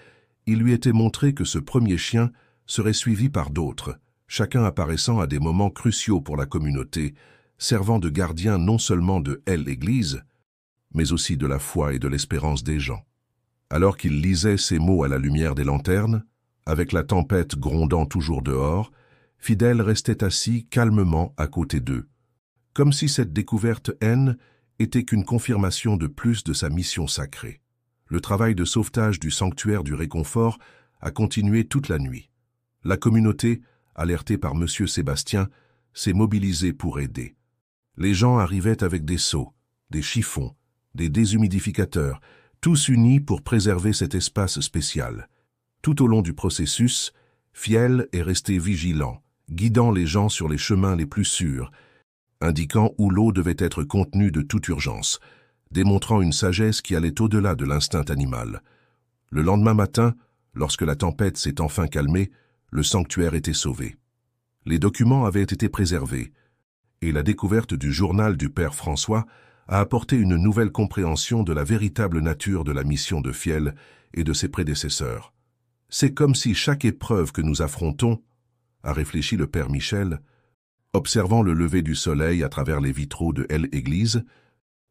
il lui était montré que ce premier chien serait suivi par d'autres, chacun apparaissant à des moments cruciaux pour la communauté, servant de gardien non seulement de L'-Église, mais aussi de la foi et de l'espérance des gens. Alors qu'il lisait ces mots à la lumière des lanternes, avec la tempête grondant toujours dehors, Fidèle restait assis calmement à côté d'eux, comme si cette découverte N était qu'une confirmation de plus de sa mission sacrée. Le travail de sauvetage du sanctuaire du réconfort a continué toute la nuit. La communauté, alertée par M. Sébastien, s'est mobilisée pour aider. Les gens arrivaient avec des seaux, des chiffons, des déshumidificateurs, tous unis pour préserver cet espace spécial. Tout au long du processus, Fiel est resté vigilant, guidant les gens sur les chemins les plus sûrs, indiquant où l'eau devait être contenue de toute urgence, démontrant une sagesse qui allait au-delà de l'instinct animal. Le lendemain matin, lorsque la tempête s'est enfin calmée, le sanctuaire était sauvé. Les documents avaient été préservés, et la découverte du journal du Père François a apporté une nouvelle compréhension de la véritable nature de la mission de Fiel et de ses prédécesseurs. C'est comme si chaque épreuve que nous affrontons, a réfléchi le Père Michel, observant le lever du soleil à travers les vitraux de L'-Église,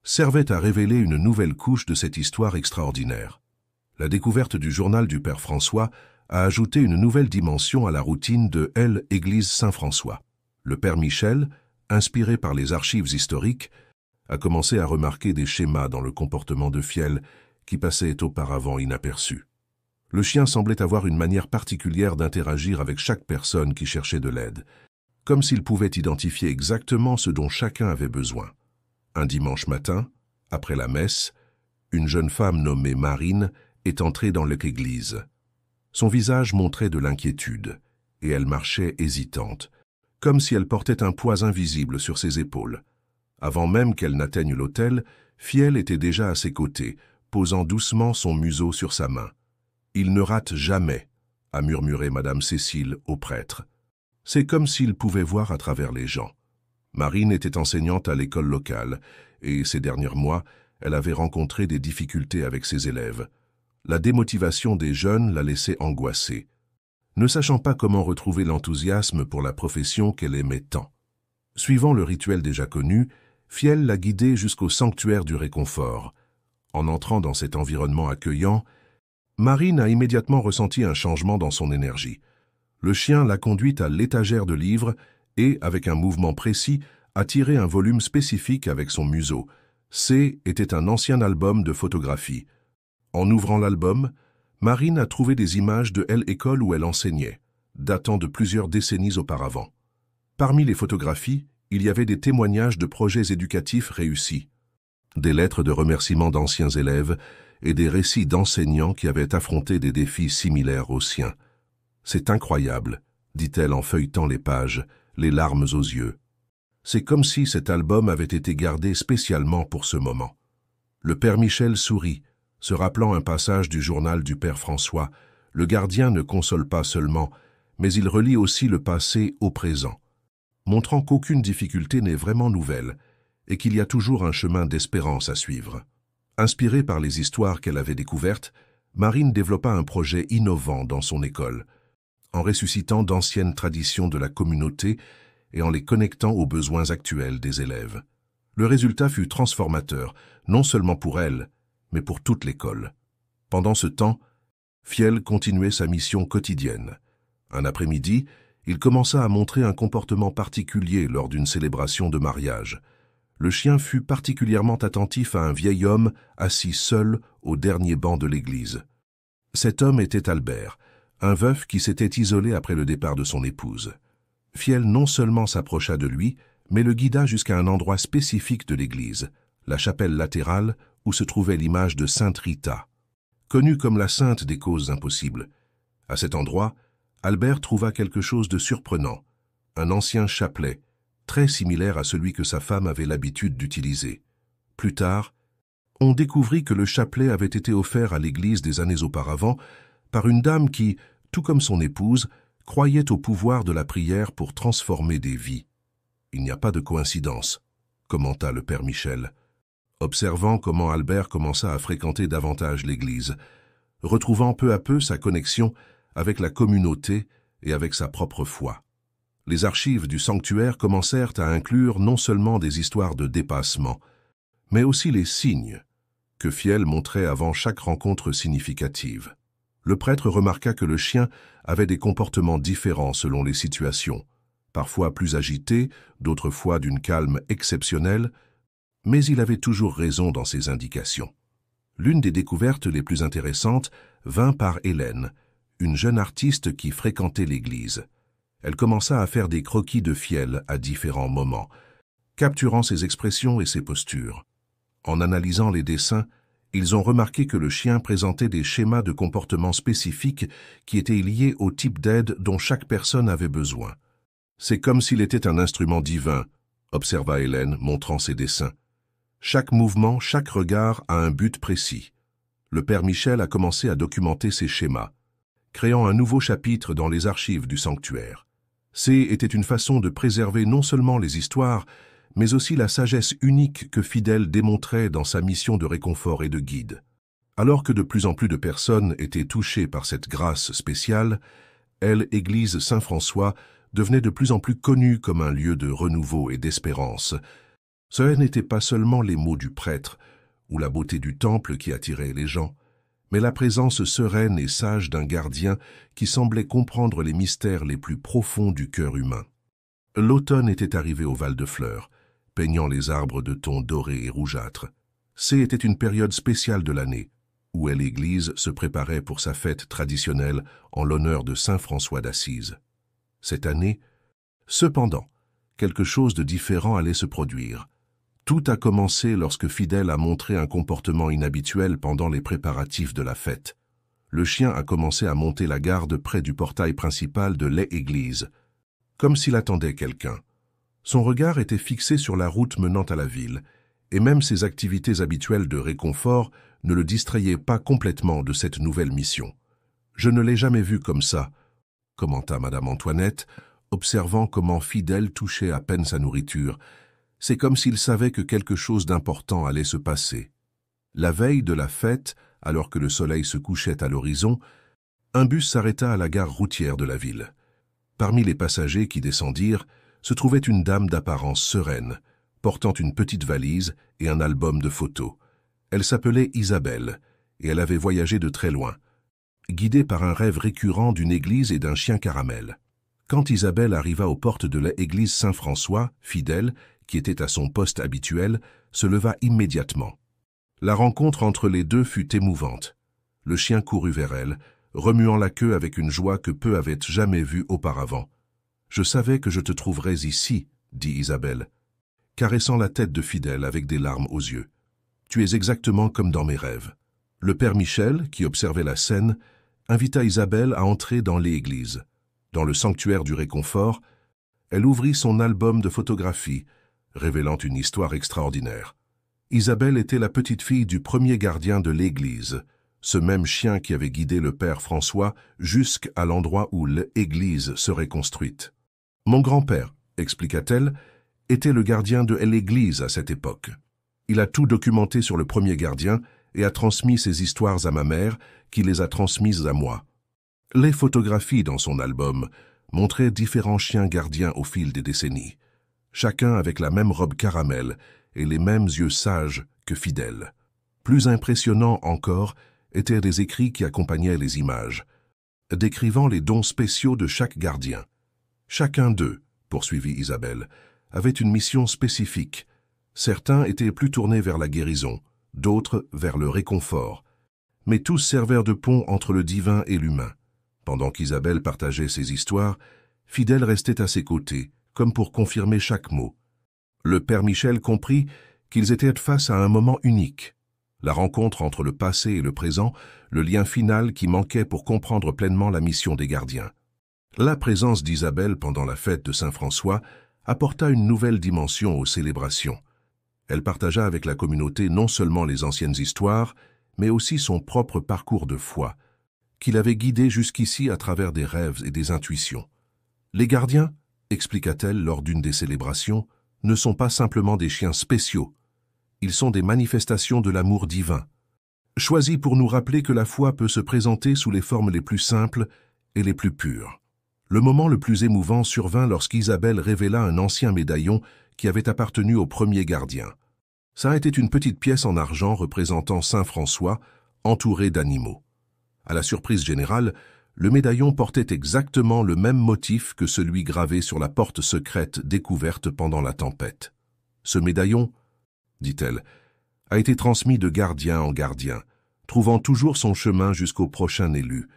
servait à révéler une nouvelle couche de cette histoire extraordinaire. La découverte du journal du Père François a ajouté une nouvelle dimension à la routine de L'-Église Saint-François. Le Père Michel, inspiré par les archives historiques, a commencé à remarquer des schémas dans le comportement de Fiel qui passaient auparavant inaperçus. Le chien semblait avoir une manière particulière d'interagir avec chaque personne qui cherchait de l'aide, comme s'il pouvait identifier exactement ce dont chacun avait besoin. Un dimanche matin, après la messe, une jeune femme nommée Marine est entrée dans l'église. Son visage montrait de l'inquiétude, et elle marchait hésitante, comme si elle portait un poids invisible sur ses épaules. Avant même qu'elle n'atteigne l'autel, Fiel était déjà à ses côtés, posant doucement son museau sur sa main. « Il ne rate jamais », a murmuré Madame Cécile au prêtre. C'est comme s'il pouvait voir à travers les gens. Marine était enseignante à l'école locale, et ces derniers mois, elle avait rencontré des difficultés avec ses élèves. La démotivation des jeunes la laissait angoissée, ne sachant pas comment retrouver l'enthousiasme pour la profession qu'elle aimait tant. Suivant le rituel déjà connu, Fiel l'a guidée jusqu'au sanctuaire du réconfort. En entrant dans cet environnement accueillant, Marine a immédiatement ressenti un changement dans son énergie. Le chien l'a conduite à l'étagère de livres et, avec un mouvement précis, a tiré un volume spécifique avec son museau. C était un ancien album de photographie. En ouvrant l'album, Marine a trouvé des images de l'école où elle enseignait, datant de plusieurs décennies auparavant. Parmi les photographies, il y avait des témoignages de projets éducatifs réussis, des lettres de remerciement d'anciens élèves et des récits d'enseignants qui avaient affronté des défis similaires aux siens. « C'est incroyable », dit-elle en feuilletant les pages, les larmes aux yeux. C'est comme si cet album avait été gardé spécialement pour ce moment. Le père Michel sourit, se rappelant un passage du journal du père François. Le gardien ne console pas seulement, mais il relie aussi le passé au présent, montrant qu'aucune difficulté n'est vraiment nouvelle et qu'il y a toujours un chemin d'espérance à suivre. Inspirée par les histoires qu'elle avait découvertes, Marine développa un projet innovant dans son école, en ressuscitant d'anciennes traditions de la communauté et en les connectant aux besoins actuels des élèves. Le résultat fut transformateur, non seulement pour elle, mais pour toute l'école. Pendant ce temps, Fiel continuait sa mission quotidienne. Un après-midi, il commença à montrer un comportement particulier lors d'une célébration de mariage. Le chien fut particulièrement attentif à un vieil homme assis seul au dernier banc de l'église. Cet homme était Albert, un veuf qui s'était isolé après le départ de son épouse. Fiel non seulement s'approcha de lui, mais le guida jusqu'à un endroit spécifique de l'église, la chapelle latérale où se trouvait l'image de Sainte Rita, connue comme la sainte des causes impossibles. À cet endroit, Albert trouva quelque chose de surprenant, un ancien chapelet, très similaire à celui que sa femme avait l'habitude d'utiliser. Plus tard, on découvrit que le chapelet avait été offert à l'église des années auparavant par une dame qui, tout comme son épouse, croyait au pouvoir de la prière pour transformer des vies. « Il n'y a pas de coïncidence », commenta le père Michel, observant comment Albert commença à fréquenter davantage l'église, retrouvant peu à peu sa connexion avec la communauté et avec sa propre foi. Les archives du sanctuaire commencèrent à inclure non seulement des histoires de dépassement, mais aussi les signes que Fiel montrait avant chaque rencontre significative. Le prêtre remarqua que le chien avait des comportements différents selon les situations, parfois plus agités, d'autres fois d'une calme exceptionnelle, mais il avait toujours raison dans ses indications. L'une des découvertes les plus intéressantes vint par Hélène, une jeune artiste qui fréquentait l'église. Elle commença à faire des croquis de Fiel à différents moments, capturant ses expressions et ses postures. En analysant les dessins, ils ont remarqué que le chien présentait des schémas de comportement spécifiques qui étaient liés au type d'aide dont chaque personne avait besoin. « C'est comme s'il était un instrument divin », observa Hélène, montrant ses dessins. Chaque mouvement, chaque regard a un but précis. Le père Michel a commencé à documenter ces schémas, créant un nouveau chapitre dans les archives du sanctuaire. Était une façon de préserver non seulement les histoires, mais aussi la sagesse unique que Fidèle démontrait dans sa mission de réconfort et de guide. Alors que de plus en plus de personnes étaient touchées par cette grâce spéciale, l'église Saint-François devenait de plus en plus connue comme un lieu de renouveau et d'espérance. Ce n'étaient pas seulement les mots du prêtre ou la beauté du temple qui attiraient les gens, mais la présence sereine et sage d'un gardien qui semblait comprendre les mystères les plus profonds du cœur humain. L'automne était arrivé au Val de Fleurs, peignant les arbres de tons dorés et rougeâtres. Était une période spéciale de l'année, où l'église se préparait pour sa fête traditionnelle en l'honneur de Saint François d'Assise. Cette année, cependant, quelque chose de différent allait se produire. Tout a commencé lorsque Fidèle a montré un comportement inhabituel pendant les préparatifs de la fête. Le chien a commencé à monter la garde près du portail principal de l'église, comme s'il attendait quelqu'un. Son regard était fixé sur la route menant à la ville, et même ses activités habituelles de réconfort ne le distrayaient pas complètement de cette nouvelle mission. Je ne l'ai jamais vu comme ça, commenta Madame Antoinette, observant comment Fidèle touchait à peine sa nourriture. C'est comme s'il savait que quelque chose d'important allait se passer. La veille de la fête, alors que le soleil se couchait à l'horizon, un bus s'arrêta à la gare routière de la ville. Parmi les passagers qui descendirent, se trouvait une dame d'apparence sereine, portant une petite valise et un album de photos. Elle s'appelait Isabelle, et elle avait voyagé de très loin, guidée par un rêve récurrent d'une église et d'un chien caramel. Quand Isabelle arriva aux portes de l'église Saint-François, Fidèle, qui était à son poste habituel, se leva immédiatement. La rencontre entre les deux fut émouvante. Le chien courut vers elle, remuant la queue avec une joie que peu avaient jamais vue auparavant. « Je savais que je te trouverais ici, » dit Isabelle, caressant la tête de Fidèle avec des larmes aux yeux. « Tu es exactement comme dans mes rêves. » Le père Michel, qui observait la scène, invita Isabelle à entrer dans l'église. Dans le sanctuaire du réconfort, elle ouvrit son album de photographies, révélant une histoire extraordinaire. Isabelle était la petite-fille du premier gardien de l'église, ce même chien qui avait guidé le père François jusqu'à l'endroit où l'église serait construite. « Mon grand-père, » expliqua-t-elle, était le gardien de l'église à cette époque. Il a tout documenté sur le premier gardien et a transmis ses histoires à ma mère, qui les a transmises à moi. Les photographies dans son album montraient différents chiens gardiens au fil des décennies, chacun avec la même robe caramel et les mêmes yeux sages que Fidèle. Plus impressionnant encore étaient les écrits qui accompagnaient les images, décrivant les dons spéciaux de chaque gardien. Chacun d'eux, poursuivit Isabelle, avait une mission spécifique. Certains étaient plus tournés vers la guérison, d'autres vers le réconfort, mais tous servèrent de pont entre le divin et l'humain. Pendant qu'Isabelle partageait ses histoires, Fidèle restait à ses côtés, comme pour confirmer chaque mot. Le père Michel comprit qu'ils étaient face à un moment unique. La rencontre entre le passé et le présent, le lien final qui manquait pour comprendre pleinement la mission des gardiens. La présence d'Isabelle pendant la fête de Saint-François apporta une nouvelle dimension aux célébrations. Elle partagea avec la communauté non seulement les anciennes histoires, mais aussi son propre parcours de foi, qui l'avait guidé jusqu'ici à travers des rêves et des intuitions. Les gardiens, expliqua-t-elle lors d'une des célébrations, ne sont pas simplement des chiens spéciaux. Ils sont des manifestations de l'amour divin, choisis pour nous rappeler que la foi peut se présenter sous les formes les plus simples et les plus pures. Le moment le plus émouvant survint lorsqu'Isabelle révéla un ancien médaillon qui avait appartenu au premier gardien. Ça était une petite pièce en argent représentant Saint François, entouré d'animaux. À la surprise générale, le médaillon portait exactement le même motif que celui gravé sur la porte secrète découverte pendant la tempête. Ce médaillon, dit-elle, a été transmis de gardien en gardien, trouvant toujours son chemin jusqu'au prochain élu.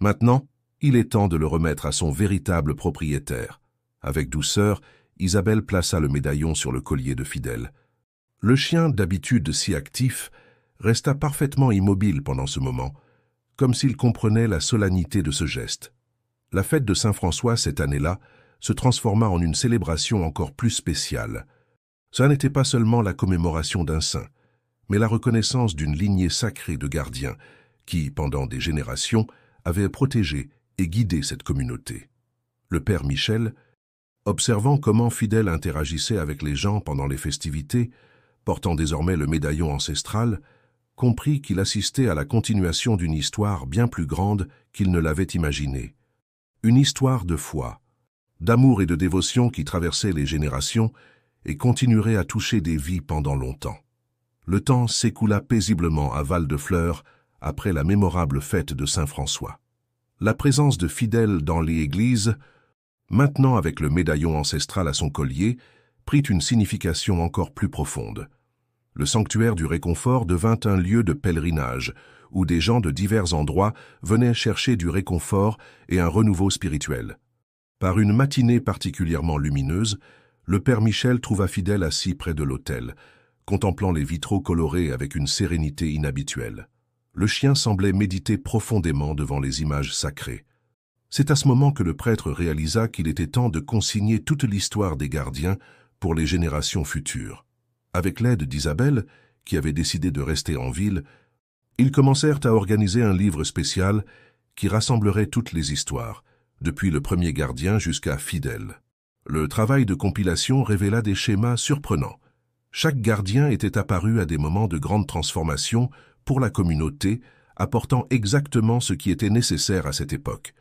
Maintenant, il est temps de le remettre à son véritable propriétaire. Avec douceur, Isabelle plaça le médaillon sur le collier de Fidèle. Le chien, d'habitude si actif, resta parfaitement immobile pendant ce moment, comme s'il comprenait la solennité de ce geste. La fête de Saint-François, cette année-là, se transforma en une célébration encore plus spéciale. Ce n'était pas seulement la commémoration d'un saint, mais la reconnaissance d'une lignée sacrée de gardiens qui, pendant des générations, avaient protégé et guidé cette communauté. Le père Michel, observant comment Fidèle interagissait avec les gens pendant les festivités, portant désormais le médaillon ancestral, comprit qu'il assistait à la continuation d'une histoire bien plus grande qu'il ne l'avait imaginée. Une histoire de foi, d'amour et de dévotion qui traversait les générations et continuerait à toucher des vies pendant longtemps. Le temps s'écoula paisiblement à Val-de-Fleurs après la mémorable fête de Saint-François. La présence de Fidèle dans l'église, maintenant avec le médaillon ancestral à son collier, prit une signification encore plus profonde. Le sanctuaire du réconfort devint un lieu de pèlerinage, où des gens de divers endroits venaient chercher du réconfort et un renouveau spirituel. Par une matinée particulièrement lumineuse, le père Michel trouva Fidèle assis près de l'autel, contemplant les vitraux colorés avec une sérénité inhabituelle. Le chien semblait méditer profondément devant les images sacrées. C'est à ce moment que le prêtre réalisa qu'il était temps de consigner toute l'histoire des gardiens pour les générations futures. Avec l'aide d'Isabelle, qui avait décidé de rester en ville, ils commencèrent à organiser un livre spécial qui rassemblerait toutes les histoires, depuis le premier gardien jusqu'à Fidèle. Le travail de compilation révéla des schémas surprenants. Chaque gardien était apparu à des moments de grande transformation pour la communauté, apportant exactement ce qui était nécessaire à cette époque.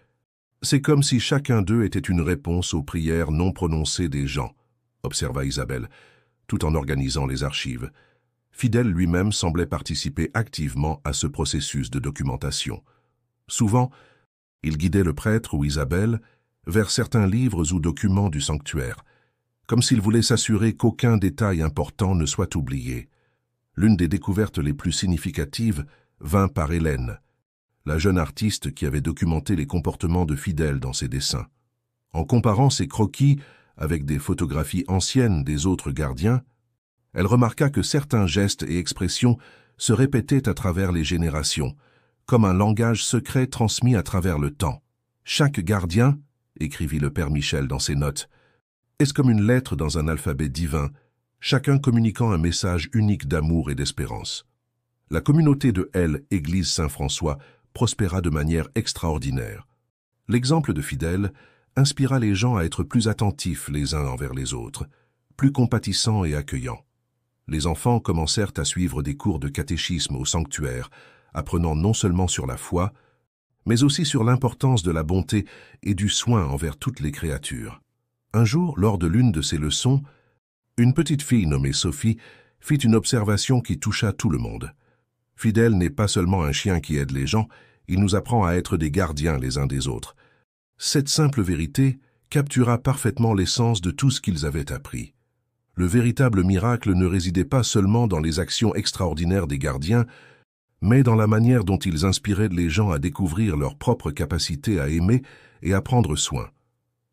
C'est comme si chacun d'eux était une réponse aux prières non prononcées des gens, observa Isabelle, tout en organisant les archives. Fidèle lui-même semblait participer activement à ce processus de documentation. Souvent, il guidait le prêtre ou Isabelle vers certains livres ou documents du sanctuaire, comme s'il voulait s'assurer qu'aucun détail important ne soit oublié. L'une des découvertes les plus significatives vint par Hélène, la jeune artiste qui avait documenté les comportements de Fidèle dans ses dessins. En comparant ses croquis avec des photographies anciennes des autres gardiens, elle remarqua que certains gestes et expressions se répétaient à travers les générations, comme un langage secret transmis à travers le temps. Chaque gardien, écrivit le père Michel dans ses notes, est comme une lettre dans un alphabet divin, chacun communiquant un message unique d'amour et d'espérance. La communauté de L, Église Saint-François, prospéra de manière extraordinaire. L'exemple de Fidèle inspira les gens à être plus attentifs les uns envers les autres, plus compatissants et accueillants. Les enfants commencèrent à suivre des cours de catéchisme au sanctuaire, apprenant non seulement sur la foi, mais aussi sur l'importance de la bonté et du soin envers toutes les créatures. Un jour, lors de l'une de ces leçons, une petite fille nommée Sophie fit une observation qui toucha tout le monde. Fidèle n'est pas seulement un chien qui aide les gens, il nous apprend à être des gardiens les uns des autres. Cette simple vérité captura parfaitement l'essence de tout ce qu'ils avaient appris. Le véritable miracle ne résidait pas seulement dans les actions extraordinaires des gardiens, mais dans la manière dont ils inspiraient les gens à découvrir leur propre capacité à aimer et à prendre soin.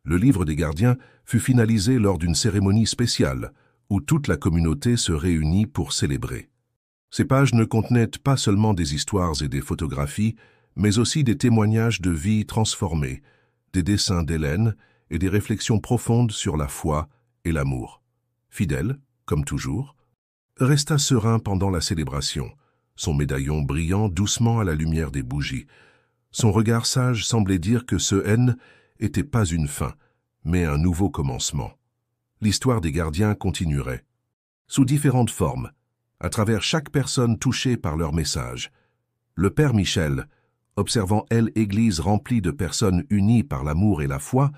Le livre des gardiens fut finalisé lors d'une cérémonie spéciale, où toute la communauté se réunit pour célébrer. Ces pages ne contenaient pas seulement des histoires et des photographies, mais aussi des témoignages de vie transformées, des dessins d'Hélène et des réflexions profondes sur la foi et l'amour. Fidèle, comme toujours, resta serein pendant la célébration, son médaillon brillant doucement à la lumière des bougies. Son regard sage semblait dire que ce N n'était pas une fin, mais un nouveau commencement. L'histoire des gardiens continuerait, sous différentes formes, à travers chaque personne touchée par leur message. Le père Michel, observant Église remplie de personnes unies par l'amour et la foi,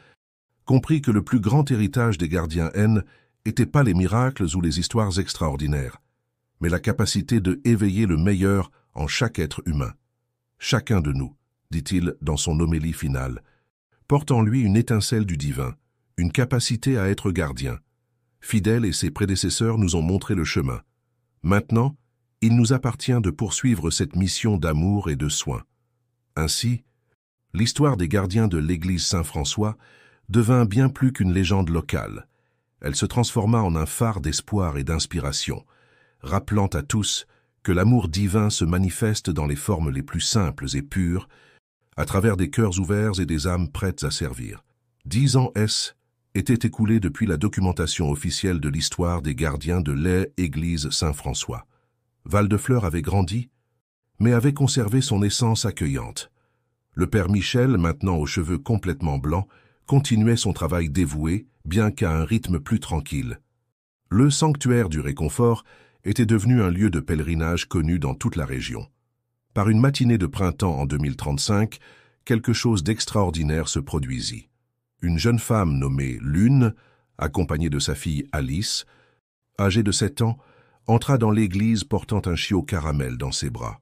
comprit que le plus grand héritage des gardiens N n'était pas les miracles ou les histoires extraordinaires, mais la capacité de éveiller le meilleur en chaque être humain. Chacun de nous, dit-il dans son homélie finale, porte en lui une étincelle du divin, une capacité à être gardien. Fidèle et ses prédécesseurs nous ont montré le chemin. Maintenant, il nous appartient de poursuivre cette mission d'amour et de soin. Ainsi, l'histoire des gardiens de l'Église Saint-François devint bien plus qu'une légende locale. Elle se transforma en un phare d'espoir et d'inspiration, rappelant à tous que l'amour divin se manifeste dans les formes les plus simples et pures, à travers des cœurs ouverts et des âmes prêtes à servir. 10 ans étaient écoulés depuis la documentation officielle de l'histoire des gardiens de l'Église Saint-François. Val-de-Fleur avait grandi, mais avait conservé son essence accueillante. Le père Michel, maintenant aux cheveux complètement blancs, continuait son travail dévoué, bien qu'à un rythme plus tranquille. Le sanctuaire du Réconfort était devenu un lieu de pèlerinage connu dans toute la région. Par une matinée de printemps en 2035, quelque chose d'extraordinaire se produisit. Une jeune femme nommée Lune, accompagnée de sa fille Alice, âgée de 7 ans, entra dans l'église portant un chiot caramel dans ses bras.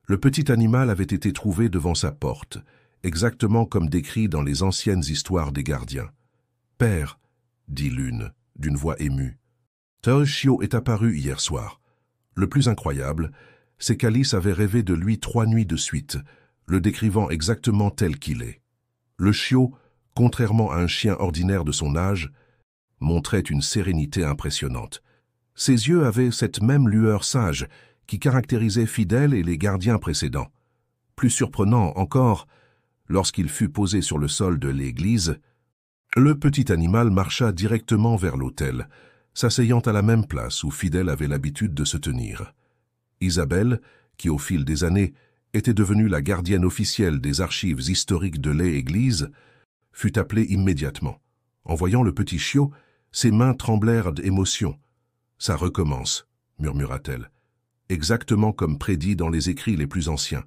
Le petit animal avait été trouvé devant sa porte, exactement comme décrit dans les anciennes histoires des gardiens. « Père, dit Lune, d'une voix émue, tel chiot est apparu hier soir. Le plus incroyable, c'est qu'Alice avait rêvé de lui 3 nuits de suite, le décrivant exactement tel qu'il est. Le chiot, contrairement à un chien ordinaire de son âge, montrait une sérénité impressionnante. Ses yeux avaient cette même lueur sage qui caractérisait Fidèle et les gardiens précédents. Plus surprenant encore, lorsqu'il fut posé sur le sol de l'église, le petit animal marcha directement vers l'autel, s'asseyant à la même place où Fidèle avait l'habitude de se tenir. Isabelle, qui au fil des années était devenue la gardienne officielle des archives historiques de l'église, fut appelée immédiatement. En voyant le petit chiot, ses mains tremblèrent d'émotion. « Ça recommence », murmura-t-elle. Exactement comme prédit dans les écrits les plus anciens.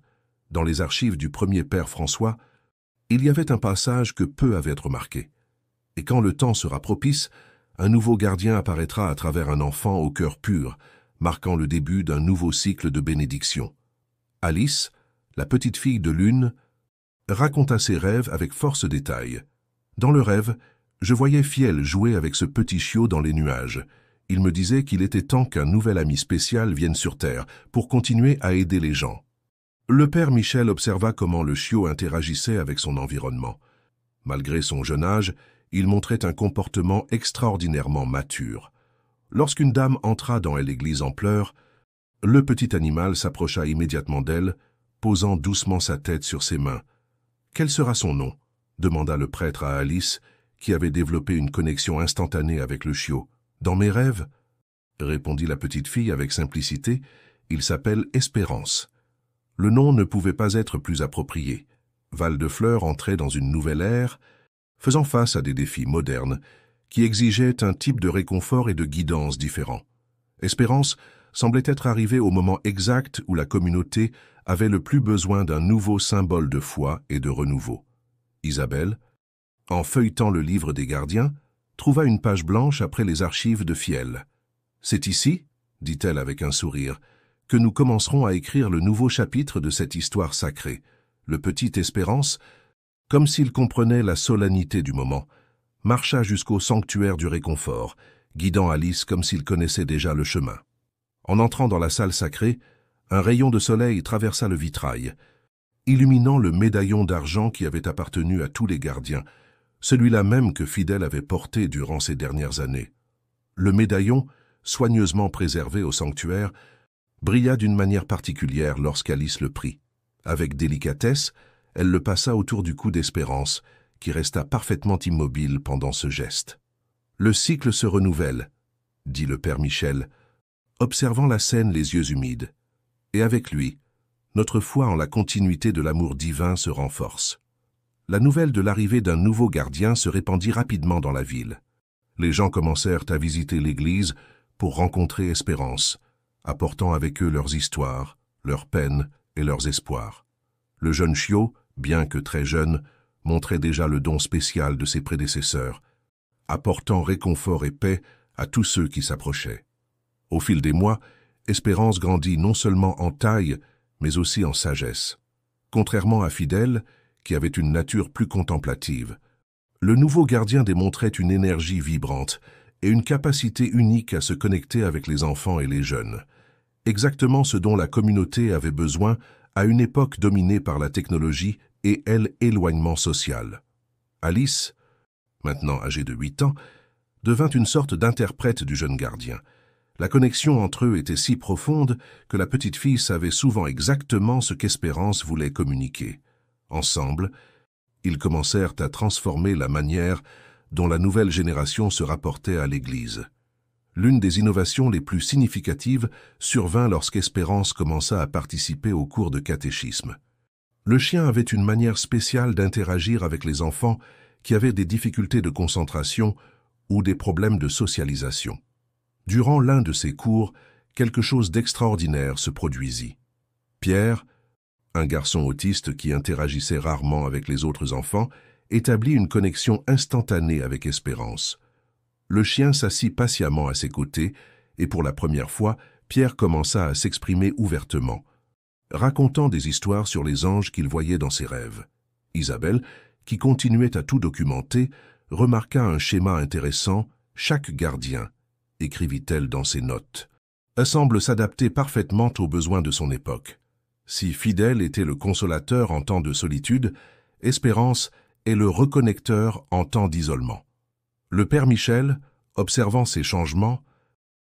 Dans les archives du premier père François, il y avait un passage que peu avaient remarqué. Et quand le temps sera propice, un nouveau gardien apparaîtra à travers un enfant au cœur pur, marquant le début d'un nouveau cycle de bénédiction. Alice, la petite fille de Lune, raconta ses rêves avec force détail. Dans le rêve, je voyais Fiel jouer avec ce petit chiot dans les nuages. Il me disait qu'il était temps qu'un nouvel ami spécial vienne sur Terre pour continuer à aider les gens. Le père Michel observa comment le chiot interagissait avec son environnement. Malgré son jeune âge, il montrait un comportement extraordinairement mature. Lorsqu'une dame entra dans l'église en pleurs, le petit animal s'approcha immédiatement d'elle, posant doucement sa tête sur ses mains. « Quel sera son nom ?» demanda le prêtre à Alice, qui avait développé une connexion instantanée avec le chiot. « Dans mes rêves ?» répondit la petite fille avec simplicité. « Il s'appelle Espérance. » Le nom ne pouvait pas être plus approprié. Val-de-Fleur entrait dans une nouvelle ère, faisant face à des défis modernes qui exigeaient un type de réconfort et de guidance différent. Espérance semblait être arrivée au moment exact où la communauté avait le plus besoin d'un nouveau symbole de foi et de renouveau. Isabelle, en feuilletant le livre des gardiens, trouva une page blanche après les archives de Fiel. « C'est ici, dit-elle avec un sourire, que nous commencerons à écrire le nouveau chapitre de cette histoire sacrée. » Le petit Espérance, comme s'il comprenait la solennité du moment, marcha jusqu'au sanctuaire du réconfort, guidant Alice comme s'il connaissait déjà le chemin. En entrant dans la salle sacrée, un rayon de soleil traversa le vitrail, illuminant le médaillon d'argent qui avait appartenu à tous les gardiens, celui-là même que Fidèle avait porté durant ces dernières années. Le médaillon, soigneusement préservé au sanctuaire, brilla d'une manière particulière lorsqu'Alice le prit. Avec délicatesse, elle le passa autour du cou d'Espérance, qui resta parfaitement immobile pendant ce geste. « Le cycle se renouvelle, » dit le père Michel, observant la scène les yeux humides. Et avec lui, notre foi en la continuité de l'amour divin se renforce. La nouvelle de l'arrivée d'un nouveau gardien se répandit rapidement dans la ville. Les gens commencèrent à visiter l'église pour rencontrer Espérance, apportant avec eux leurs histoires, leurs peines et leurs espoirs. Le jeune chiot, bien que très jeune, montrait déjà le don spécial de ses prédécesseurs, apportant réconfort et paix à tous ceux qui s'approchaient. Au fil des mois, Espérance grandit non seulement en taille, mais aussi en sagesse. Contrairement à Fidèle, qui avait une nature plus contemplative, le nouveau gardien démontrait une énergie vibrante et une capacité unique à se connecter avec les enfants et les jeunes. Exactement ce dont la communauté avait besoin à une époque dominée par la technologie et l'éloignement social. Alice, maintenant âgée de 8 ans, devint une sorte d'interprète du jeune gardien. La connexion entre eux était si profonde que la petite fille savait souvent exactement ce qu'Espérance voulait communiquer. Ensemble, ils commencèrent à transformer la manière dont la nouvelle génération se rapportait à l'Église. L'une des innovations les plus significatives survint lorsqu'Espérance commença à participer aux cours de catéchisme. Le chien avait une manière spéciale d'interagir avec les enfants qui avaient des difficultés de concentration ou des problèmes de socialisation. Durant l'un de ces cours, quelque chose d'extraordinaire se produisit. Pierre, un garçon autiste qui interagissait rarement avec les autres enfants, établit une connexion instantanée avec Espérance. Le chien s'assit patiemment à ses côtés et pour la première fois, Pierre commença à s'exprimer ouvertement, racontant des histoires sur les anges qu'il voyait dans ses rêves. Isabelle, qui continuait à tout documenter, remarqua un schéma intéressant. Chaque gardien, écrivit-elle dans ses notes, semble s'adapter parfaitement aux besoins de son époque. Si Fidèle était le consolateur en temps de solitude, Espérance est le reconnecteur en temps d'isolement. Le père Michel, observant ces changements,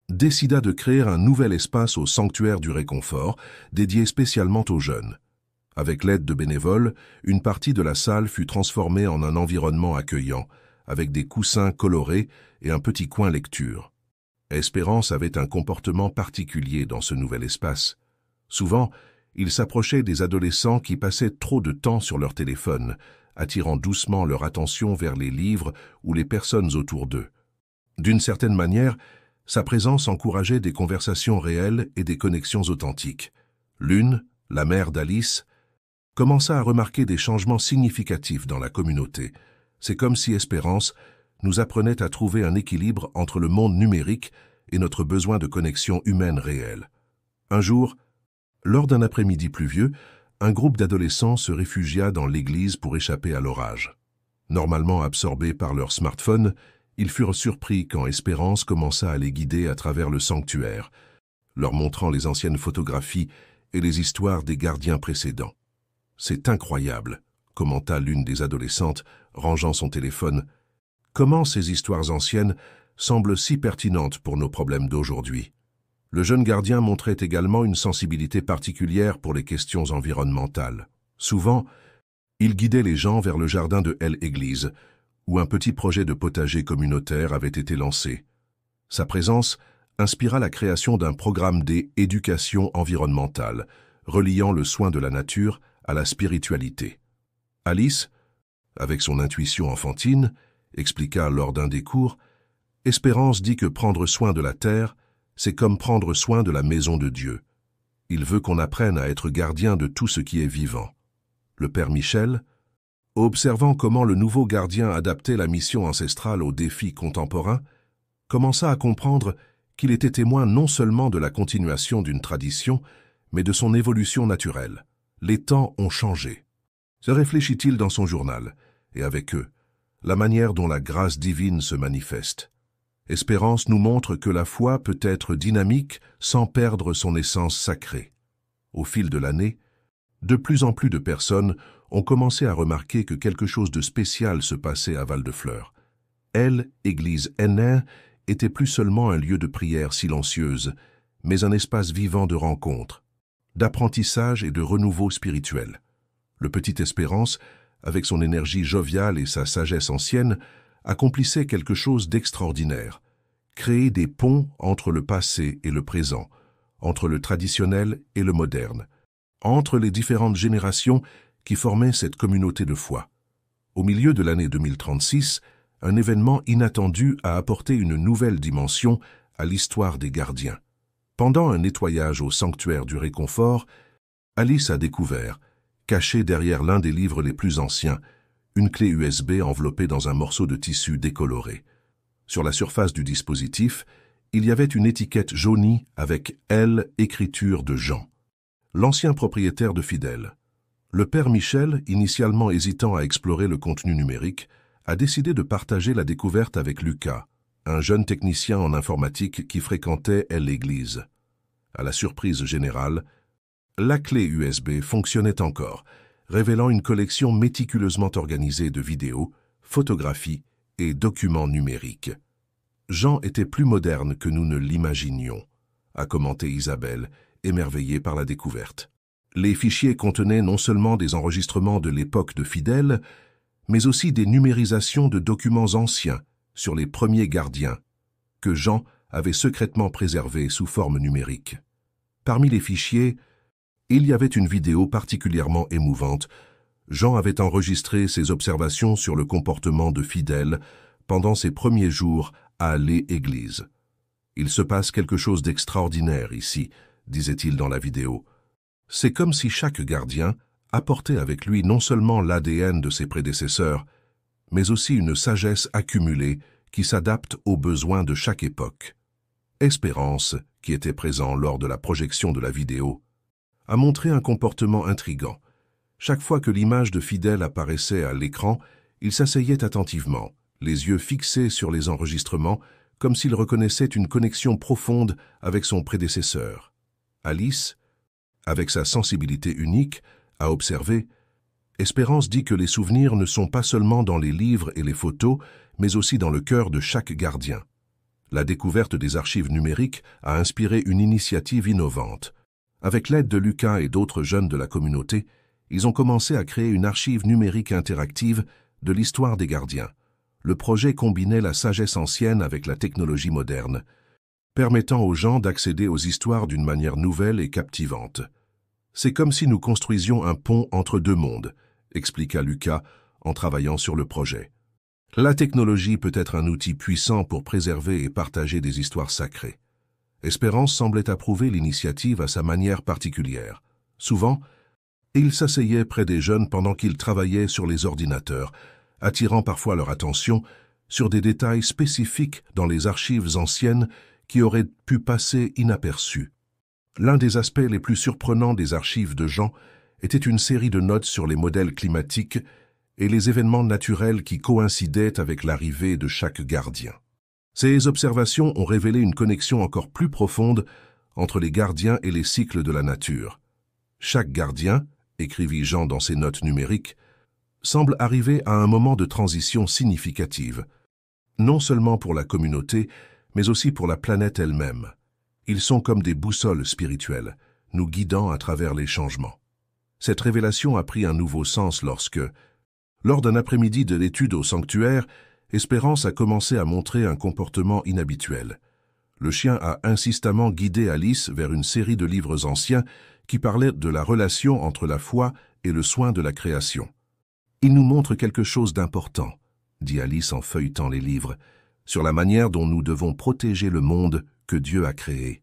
décida de créer un nouvel espace au sanctuaire du réconfort, dédié spécialement aux jeunes. Avec l'aide de bénévoles, une partie de la salle fut transformée en un environnement accueillant, avec des coussins colorés et un petit coin lecture. Espérance avait un comportement particulier dans ce nouvel espace. Souvent, Il s'approchait des adolescents qui passaient trop de temps sur leur téléphone, attirant doucement leur attention vers les livres ou les personnes autour d'eux. D'une certaine manière, sa présence encourageait des conversations réelles et des connexions authentiques. L'une, la mère d'Alice, commença à remarquer des changements significatifs dans la communauté. C'est comme si Espérance nous apprenait à trouver un équilibre entre le monde numérique et notre besoin de connexion humaine réelle. Un jour, lors d'un après-midi pluvieux, un groupe d'adolescents se réfugia dans l'église pour échapper à l'orage. Normalement absorbés par leur smartphone, ils furent surpris quand Espérance commença à les guider à travers le sanctuaire, leur montrant les anciennes photographies et les histoires des gardiens précédents. « C'est incroyable », commenta l'une des adolescentes, rangeant son téléphone. « Comment ces histoires anciennes semblent si pertinentes pour nos problèmes d'aujourd'hui ?» Le jeune gardien montrait également une sensibilité particulière pour les questions environnementales. Souvent, il guidait les gens vers le jardin de l'église, où un petit projet de potager communautaire avait été lancé. Sa présence inspira la création d'un programme d'éducation environnementale, reliant le soin de la nature à la spiritualité. Alice, avec son intuition enfantine, expliqua lors d'un des cours, Espérance dit que prendre soin de la terre, c'est comme prendre soin de la maison de Dieu. Il veut qu'on apprenne à être gardien de tout ce qui est vivant. Le père Michel, observant comment le nouveau gardien adaptait la mission ancestrale aux défis contemporains, commença à comprendre qu'il était témoin non seulement de la continuation d'une tradition, mais de son évolution naturelle. Les temps ont changé. Se réfléchit-il dans son journal, et avec eux, la manière dont la grâce divine se manifeste. Espérance nous montre que la foi peut être dynamique sans perdre son essence sacrée. Au fil de l'année, de plus en plus de personnes ont commencé à remarquer que quelque chose de spécial se passait à Val-de-Fleur. L'église N1 était plus seulement un lieu de prière silencieuse, mais un espace vivant de rencontres, d'apprentissage et de renouveau spirituel. Le petit Espérance, avec son énergie joviale et sa sagesse ancienne, accomplissait quelque chose d'extraordinaire, créer des ponts entre le passé et le présent, entre le traditionnel et le moderne, entre les différentes générations qui formaient cette communauté de foi. Au milieu de l'année 2036, un événement inattendu a apporté une nouvelle dimension à l'histoire des gardiens. Pendant un nettoyage au sanctuaire du réconfort, Alice a découvert, caché derrière l'un des livres les plus anciens, une clé USB enveloppée dans un morceau de tissu décoloré. Sur la surface du dispositif, il y avait une étiquette jaunie avec L écriture de Jean, l'ancien propriétaire de Fidèle. Le père Michel, initialement hésitant à explorer le contenu numérique, a décidé de partager la découverte avec Lucas, un jeune technicien en informatique qui fréquentait l'église. À la surprise générale, la clé USB fonctionnait encore, révélant une collection méticuleusement organisée de vidéos, photographies et documents numériques. Jean était plus moderne que nous ne l'imaginions, a commenté Isabelle, émerveillée par la découverte. Les fichiers contenaient non seulement des enregistrements de l'époque de Fidèle, mais aussi des numérisations de documents anciens sur les premiers gardiens, que Jean avait secrètement préservés sous forme numérique. Parmi les fichiers, il y avait une vidéo particulièrement émouvante. Jean avait enregistré ses observations sur le comportement de Fidèle pendant ses premiers jours à l'église. « Il se passe quelque chose d'extraordinaire ici », disait-il dans la vidéo. « C'est comme si chaque gardien apportait avec lui non seulement l'ADN de ses prédécesseurs, mais aussi une sagesse accumulée qui s'adapte aux besoins de chaque époque. » Espérance, qui était présent lors de la projection de la vidéo, a montré un comportement intrigant. Chaque fois que l'image de Fidèle apparaissait à l'écran, il s'asseyait attentivement, les yeux fixés sur les enregistrements, comme s'il reconnaissait une connexion profonde avec son prédécesseur. Alice, avec sa sensibilité unique, a observé. Espérance dit que les souvenirs ne sont pas seulement dans les livres et les photos, mais aussi dans le cœur de chaque gardien. La découverte des archives numériques a inspiré une initiative innovante. Avec l'aide de Lucas et d'autres jeunes de la communauté, ils ont commencé à créer une archive numérique interactive de l'histoire des gardiens. Le projet combinait la sagesse ancienne avec la technologie moderne, permettant aux gens d'accéder aux histoires d'une manière nouvelle et captivante. C'est comme si nous construisions un pont entre deux mondes, expliqua Lucas en travaillant sur le projet. La technologie peut être un outil puissant pour préserver et partager des histoires sacrées. Espérance semblait approuver l'initiative à sa manière particulière. Souvent, il s'asseyait près des jeunes pendant qu'ils travaillaient sur les ordinateurs, attirant parfois leur attention sur des détails spécifiques dans les archives anciennes qui auraient pu passer inaperçus. L'un des aspects les plus surprenants des archives de Jean était une série de notes sur les modèles climatiques et les événements naturels qui coïncidaient avec l'arrivée de chaque gardien. Ces observations ont révélé une connexion encore plus profonde entre les gardiens et les cycles de la nature. Chaque gardien, écrivit Jean dans ses notes numériques, semble arriver à un moment de transition significative, non seulement pour la communauté, mais aussi pour la planète elle-même. Ils sont comme des boussoles spirituelles, nous guidant à travers les changements. Cette révélation a pris un nouveau sens lorsque, lors d'un après-midi de l'étude au sanctuaire, Espérance a commencé à montrer un comportement inhabituel. Le chien a insistamment guidé Alice vers une série de livres anciens qui parlaient de la relation entre la foi et le soin de la création. « Il nous montre quelque chose d'important », dit Alice en feuilletant les livres, « sur la manière dont nous devons protéger le monde que Dieu a créé.